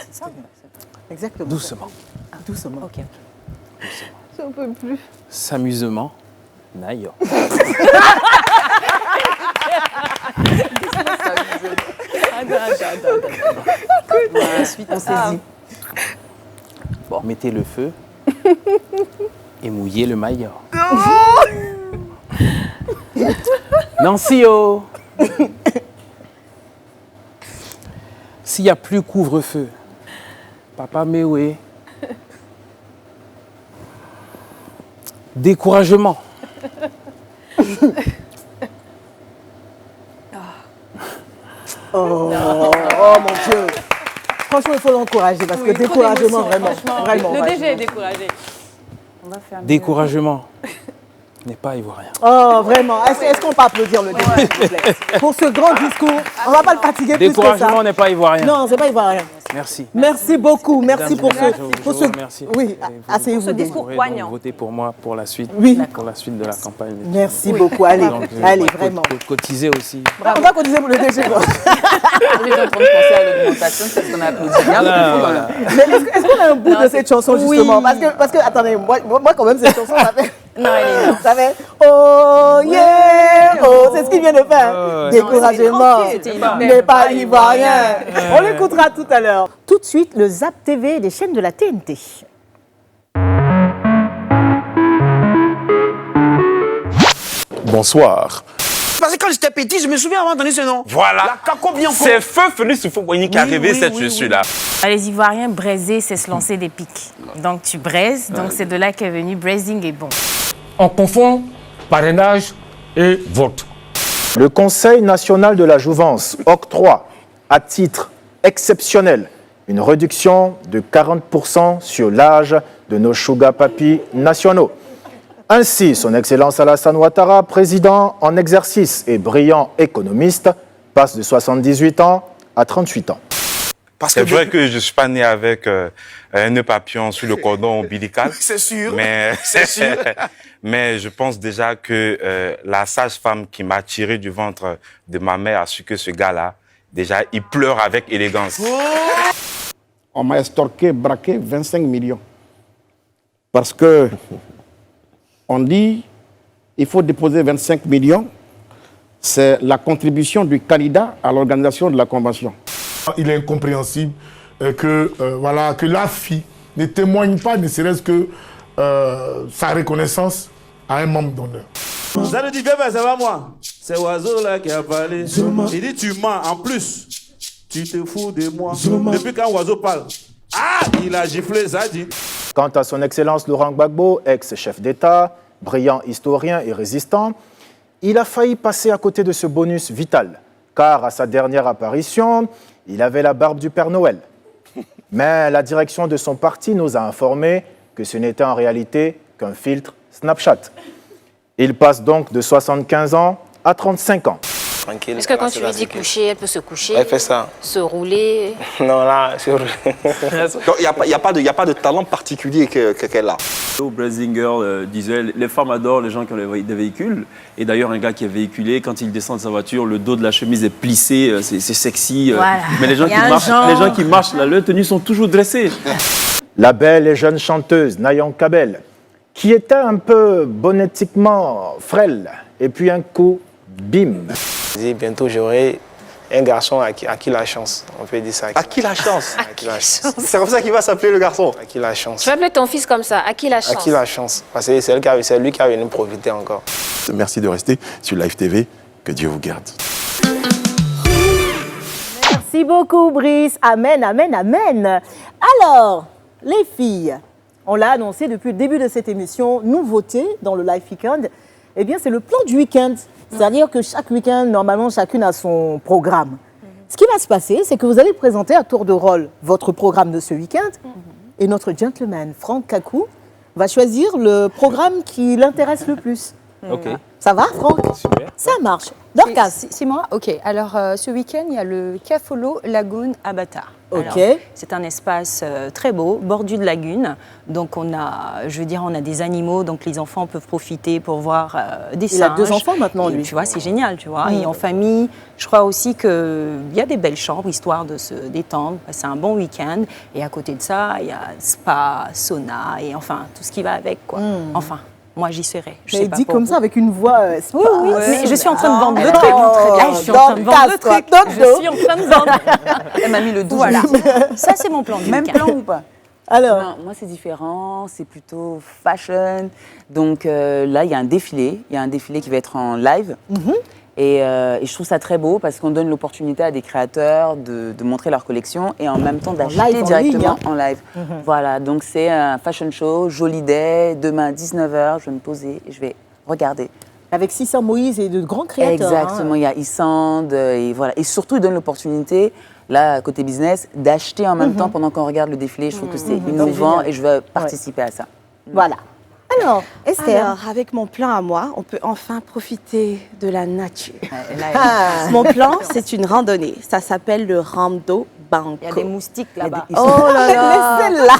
Exactement. Doucement. Doucement. Ok. J'en peux plus. S'amusement. Nayo. ensuite, on s'est dit. Bon, mettez le feu et mouillez le maillot. Nancy, oh. S'il n'y a plus couvre-feu, papa Mewé. Découragement. Oh mon Dieu. Franchement, il faut l'encourager parce que découragement, vraiment. Vraiment. Le DG est découragé. On va faire Découragement n'est pas ivoirien. Oh, vraiment. Est-ce qu'on peut applaudir le DG, s'il vous plaît? Pour ce grand discours, on ne va pas le fatiguer plus que ça. Découragement n'est pas ivoirien. Non, c'est pas ivoirien. Merci. Merci beaucoup. Merci pour ce. Merci. Oui, asseyez-vous. Ce discours pourrez poignant. donc voter pour moi pour la suite, Oui. pour la suite de la campagne. Merci beaucoup. Allez, Donc, allez, vraiment. Cotiser aussi. On va continuer pour le DG. quoi. On est en train de penser à l'augmentation, c'est ce qu'on a applaudi. Bien, Voilà. Mais est-ce qu'on a un bout de cette chanson, justement? Parce que, attendez, moi, quand même, cette chanson, ça fait. Non, elle est énorme. Ça fait oh yeah, oh, c'est ce qu'il vient de faire. Oh, ouais. Découragement, C'était énorme. n'est pas ivoirien. On l'écoutera tout à l'heure. Tout de suite, le Zap TV des chaînes de la TNT. Bonsoir. Parce que quand j'étais petit, je me souviens avoir entendu ce nom. Voilà. La Kako Bianco. C'est Feu Fenu Soufou-Boigny qui a rêvé cette chaussure-là. Les Ivoiriens, braiser, c'est se lancer des pics. Donc tu braises, donc c'est de là qu'est venu braising et bon. On confond parrainage et vote. Le Conseil national de la jouvence octroie, à titre exceptionnel, une réduction de 40% sur l'âge de nos sugar papis nationaux. Ainsi, son Excellence Alassane Ouattara, président en exercice et brillant économiste, passe de 78 ans à 38 ans. C'est vrai que je ne suis pas né avec un nœud papillon sur le cordon ombilical. C'est sûr. Mais, C'est sûr. mais je pense déjà que la sage-femme qui m'a tiré du ventre de ma mère a su que ce gars-là, déjà, il pleure avec élégance. On m'a estorqué, braqué 25 millions. Parce que on dit il faut déposer 25 millions. C'est la contribution du candidat à l'organisation de la convention. Il est incompréhensible que la fille ne témoigne pas, ne serait-ce que sa reconnaissance à un membre d'honneur. Ça ne dit bien, c'est pas moi. C'est Oiseau là qui a parlé. Il dit tu mens. En plus, tu te fous de moi. Depuis quand Oiseau parle, il a giflé, ça dit. Quant à son Excellence Laurent Gbagbo, ex-chef d'État, brillant historien et résistant, il a failli passer à côté de ce bonus vital, car à sa dernière apparition, il avait la barbe du Père Noël. Mais la direction de son parti nous a informé que ce n'était en réalité qu'un filtre Snapchat. Il passe donc de 75 ans à 35 ans. Tranquille. Est-ce que quand tu lui dis coucher, elle peut se coucher? Elle fait ça. Se rouler? Non, là, c'est rouler. Il n'y a pas de talent particulier qu'elle a. Blazing Girl disait, les femmes adorent les gens qui ont des véhicules. Et d'ailleurs, un gars qui est véhiculé, quand il descend de sa voiture, le dos de la chemise est plissé, c'est sexy. Voilà. Mais les gens qui marchent, là, leurs tenues sont toujours dressées. La belle et jeune chanteuse Nayon Kabel, qui était un peu bonnetiquement frêle, et puis un coup, bim. Bientôt, j'aurai un garçon à qui la chance. On peut dire ça. À qui la chance? À qui la chance. C'est comme ça qu'il va s'appeler le garçon. À qui la chance. Tu vas appeler ton fils comme ça, à qui la chance? À qui la chance. Parce que c'est lui qui a venu profiter encore. Merci de rester sur Live TV. Que Dieu vous garde. Merci beaucoup, Brice. Amen, amen, amen. Alors, les filles, on l'a annoncé depuis le début de cette émission, nouveauté dans le Live Weekend, eh bien, c'est le plan du week-end. C'est-à-dire que chaque week-end, normalement, chacune a son programme. Ce qui va se passer, c'est que vous allez présenter à tour de rôle votre programme de ce week-end. Et notre gentleman, Franck Kakou, va choisir le programme qui l'intéresse le plus. Ok. Ça va, Franck? Super. Ça marche. Dorcas. C'est moi? Ok. Alors, ce week-end, il y a le Cafolo Lagoon à Bata. Ok. C'est un espace très beau, bordure de lagune. Donc, on a des animaux, donc les enfants peuvent profiter pour voir des singes. Il a 2 enfants maintenant, lui. Tu vois, c'est génial, tu vois. Et en famille, je crois aussi qu'il y a des belles chambres, histoire de se détendre, passer un bon week-end. Et à côté de ça, il y a spa, sauna, et enfin, tout ce qui va avec, quoi. Enfin. Moi, j'y serai. Mais il dit comme ça avec une voix. Oui, mais je suis en train de vendre le truc. Je suis en train de vendre le truc. Je suis en train de vendre. Elle m'a mis le 12. Voilà. Ça, c'est mon plan du Même week-end. plan ou pas? Alors, non, moi, c'est différent. C'est plutôt fashion. Donc là, il y a un défilé. Il y a un défilé qui va être en live. Et je trouve ça très beau parce qu'on donne l'opportunité à des créateurs de montrer leur collection et en même temps d'acheter directement en live. Voilà, donc c'est un fashion show, Joli Day, demain à 19h, je vais me poser et je vais regarder. Avec Cissa Moïse et de grands créateurs. Exactement, il y a Issand et voilà. Et surtout, il donne l'opportunité, là, côté business, d'acheter en même temps pendant qu'on regarde le défilé. Je trouve que c'est innovant et je veux participer à ça. Voilà. Alors, Esther. Alors, avec mon plan à moi, on peut enfin profiter de la nature. Mon plan, c'est une randonnée. Ça s'appelle le Ramdo Banco. Il y a des moustiques là-bas. Oh là là. Mais celle-là,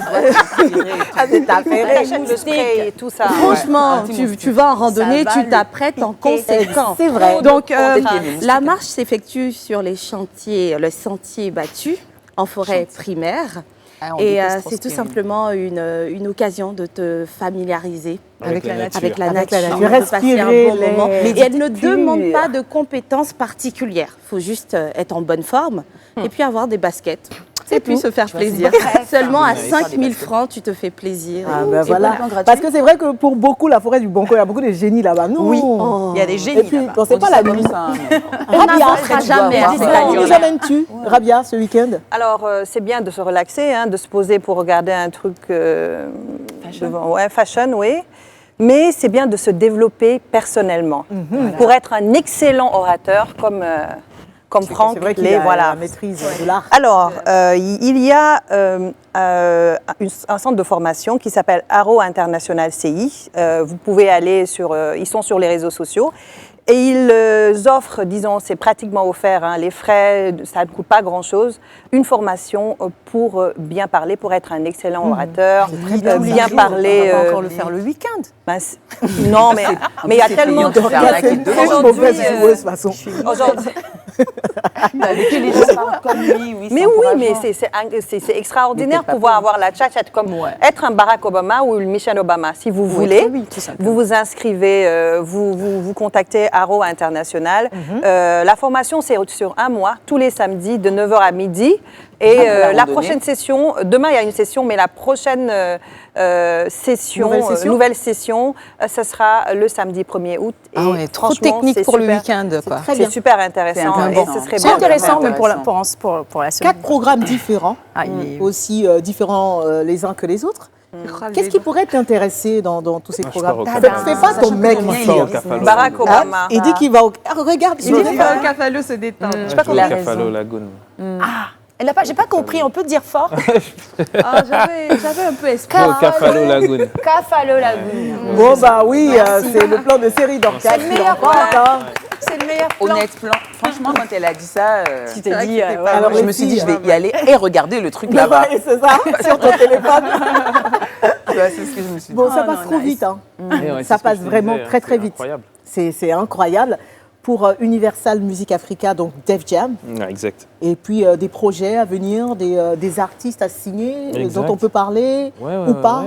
c'est affairé. Achète le spray et tout ça. Franchement, tu vas en randonnée, tu t'apprêtes en conséquence. C'est vrai. Donc, la marche s'effectue sur les chantiers, le sentier battu en forêt primaire. Et c'est tout simplement une occasion de te familiariser avec la nature. De passer un bon moment. Et elle ne demande pas de compétences particulières. Il faut juste être en bonne forme et puis avoir des baskets. Et puis se faire plaisir. Seulement à 5 000 francs, tu te fais plaisir. Ah ben voilà. Parce que c'est vrai que pour beaucoup, la forêt du Banco, il y a beaucoup de génies là-bas. Non. Oui, il y a des génies. Et puis, c'est pas la nuit. On n'avancera jamais. Où nous amènes-tu, Rabia, ce week-end? Alors, c'est bien de se relaxer, de se poser pour regarder un truc fashion, oui. Mais c'est bien de se développer personnellement pour être un excellent orateur comme Franck. C'est vrai qu'il a la maîtrise de l'art. Alors, il y a un centre de formation qui s'appelle Arro International CI. Vous pouvez aller ils sont sur les réseaux sociaux. Et ils offrent, disons, c'est pratiquement offert, les frais, ça ne coûte pas grand-chose, une formation pour bien parler, pour être un excellent orateur, bien parler. On va encore le faire le week-end. Non, mais il y a tellement de aujourd'hui. Mais oui, mais c'est extraordinaire pouvoir avoir la tchatchat comme être un Barack Obama ou une Michelle Obama. Si vous voulez, vous vous inscrivez, vous contactez Arro International. La formation, c'est sur un mois, tous les samedis de 9h à midi. Et la prochaine session, demain il y a une session, mais la prochaine nouvelle session, ce sera le samedi 1er août. Et trop technique pour le week-end. C'est super intéressant. C'est intéressant, mais pour la semaine. 4 programmes différents, aussi différents les uns que les autres. Qu'est-ce qui pourrait t'intéresser dans tous ces programmes? C'est pas ton mec ici. Barack Obama. Il dit qu'il va au... Regarde, il dit qu'il va au Cafalo se détendre. Je sais pas comment Cafalo Lagoon. J'ai pas compris, on peut dire fort. J'avais un peu espoir. Cafalo Lagoon. Cafalo Lagoon. Bon, bah oui, c'est le plan de série d'orchestre. C'est le meilleur plan. C'est le meilleur plan. Honnête plan. Franchement, quand elle a dit ça, alors je me suis dit, je vais y aller et regarder le truc là-bas. C'est ça, sur ton téléphone. C'est ce que je me suis dit. Bon, ça passe trop vite. Ça passe vraiment très, très vite. C'est incroyable. Pour Universal Music Africa, donc Def Jam. Exact. Et puis des projets à venir, des artistes à signer, dont on peut parler ou pas.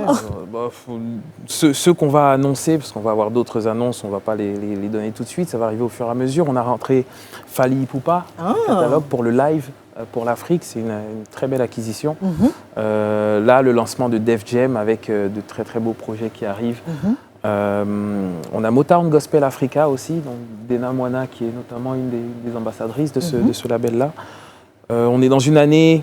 Ceux qu'on va annoncer, parce qu'on va avoir d'autres annonces, on ne va pas les donner tout de suite, ça va arriver au fur et à mesure. On a rentré Fally Ipupa, catalogue pour le live pour l'Afrique, c'est une très belle acquisition. Là, le lancement de Def Jam avec de très très beaux projets qui arrivent. On a Motown Gospel Africa aussi, donc Dena Moana qui est notamment une des ambassadrices de ce label-là. On est dans une année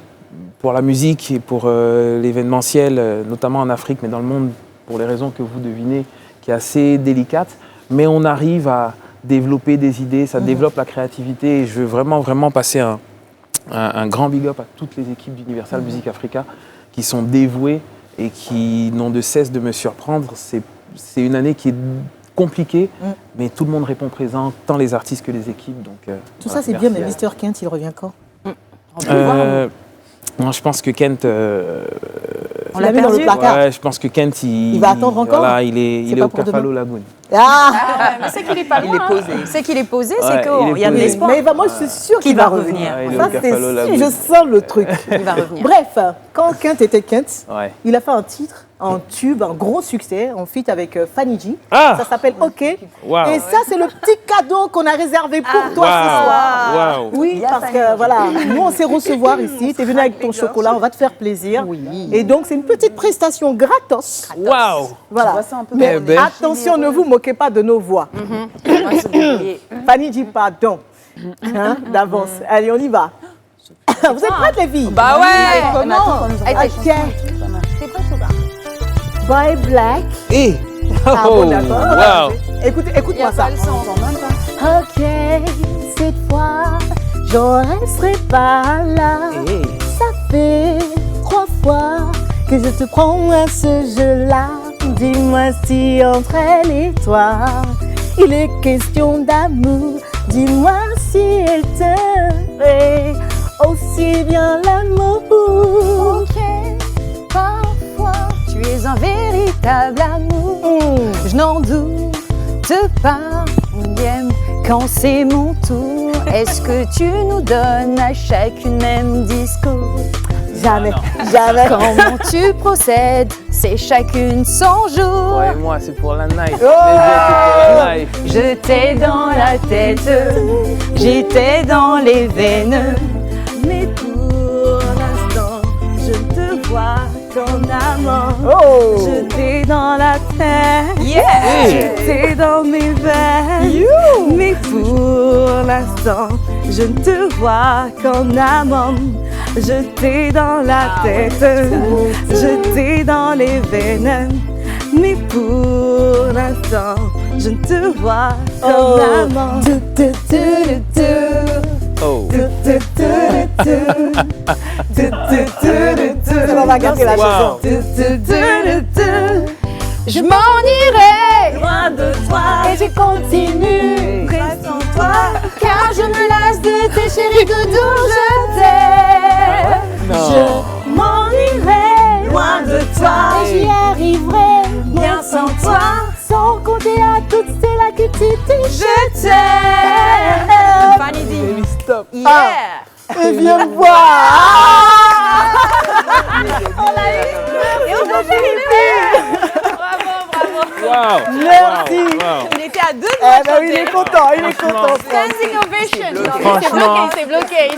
pour la musique et pour l'événementiel, notamment en Afrique, mais dans le monde, pour les raisons que vous devinez, qui est assez délicate. Mais on arrive à développer des idées, ça développe la créativité. Et je veux vraiment passer un grand big up à toutes les équipes d'Universal Music Africa qui sont dévouées et qui n'ont de cesse de me surprendre. C'est une année qui est compliquée, mais tout le monde répond présent, tant les artistes que les équipes. Donc, tout ça, c'est bien, mais Mr. Kent, il revient quand? Je pense que Kent... on l'a mis dans le placard. Ouais, je pense que Kent, il va attendre encore. Voilà, il est au Cafalo Lagoon. Mais c'est qu'il est pas loin. C'est qu'il est posé, c'est qu'il y a de l'espoir. Mais moi, je suis sûre qu'il va revenir. Ça, c'est sûr, je sens le truc. Il va revenir. Bref, quand Kent était Kent, il a fait un titre, un tube, un gros succès, en feat avec Fanny G. Ça s'appelle OK. Wow. Et ça, c'est le petit cadeau qu'on a réservé pour toi ce soir. Wow. Oui, parce que voilà, nous, on sait recevoir ici. Tu es venu avec ton chocolat, on va te faire plaisir. Et donc, c'est une petite prestation gratos. Wow. Voilà. Mais attention, ne vous moquez pas de nos voix. Fanny G, pardon. D'avance. Allez, on y va. Vous êtes prêtes, les filles? Bah ouais. Comment? OK. By Black. Wow. Écoute-moi ça. OK, cette fois, j'en resterai pas là. Ça fait 3 fois que je te prends à ce jeu-là. Dis-moi si entre elle et toi, il est question d'amour. Dis-moi si elle t'aimerait aussi bien l'amour. un véritable amour. Je n'en doute pas, William, quand c'est mon tour. Est-ce que tu nous donnes à chacune même discours? Jamais, jamais. Comment tu procèdes? C'est chacune son jour. Ouais, moi, c'est pour la night. Oh, c'est pour la night. je t'ai dans la tête, j'étais dans les veines. Mais pour l'instant, je te vois comme amant. Oh. Je t'ai dans la tête, Yeah. je t'ai dans mes veines. Mais pour l'instant, je ne te vois comme amant. Je t'ai dans la tête, je t'ai dans les veines. Mais pour l'instant, je ne te vois comme amant. Oh. On va garder la chanson. Je m'en irai loin de toi et je continue près de toi, car je me lasse de tes chéris doudous, je t'aime. Je m'en irai loin de toi et j'y arriverai bien sans toi, sans compter à toutes ces lacuités. Je t'aime. Vanity. Stop. Et viens me voir. On l'a eu et on va Philippe. Wow. Merci. Wow. Il était à 2 Eh ben oui, il est content, il est content. Standing ovation. Franchement. C'est bloqué.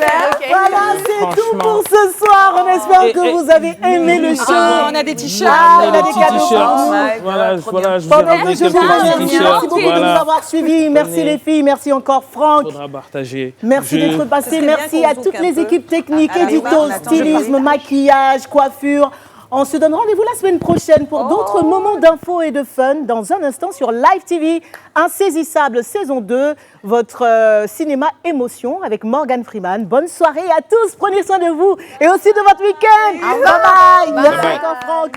Voilà, c'est tout pour ce soir. On espère que vous avez aimé le show. On a des t-shirts. Ah, On il a a des des petits cadeaux pour t-shirts. vous. Voilà, je vous ai Pendant ramené que je quelques vous petits remercie, t-shirts. merci beaucoup de nous avoir suivis. Merci les filles, merci encore Franck. Faudra partager. Merci d'être passé. Merci à toutes les équipes techniques, À la éditos, on attend. stylisme, maquillage, coiffure. On se donne rendez-vous la semaine prochaine pour d'autres moments d'infos et de fun. Dans un instant sur Live TV, Insaisissable saison 2, votre cinéma émotion avec Morgan Freeman. Bonne soirée à tous, prenez soin de vous et aussi de votre week-end. Bye bye. Merci encore Franck.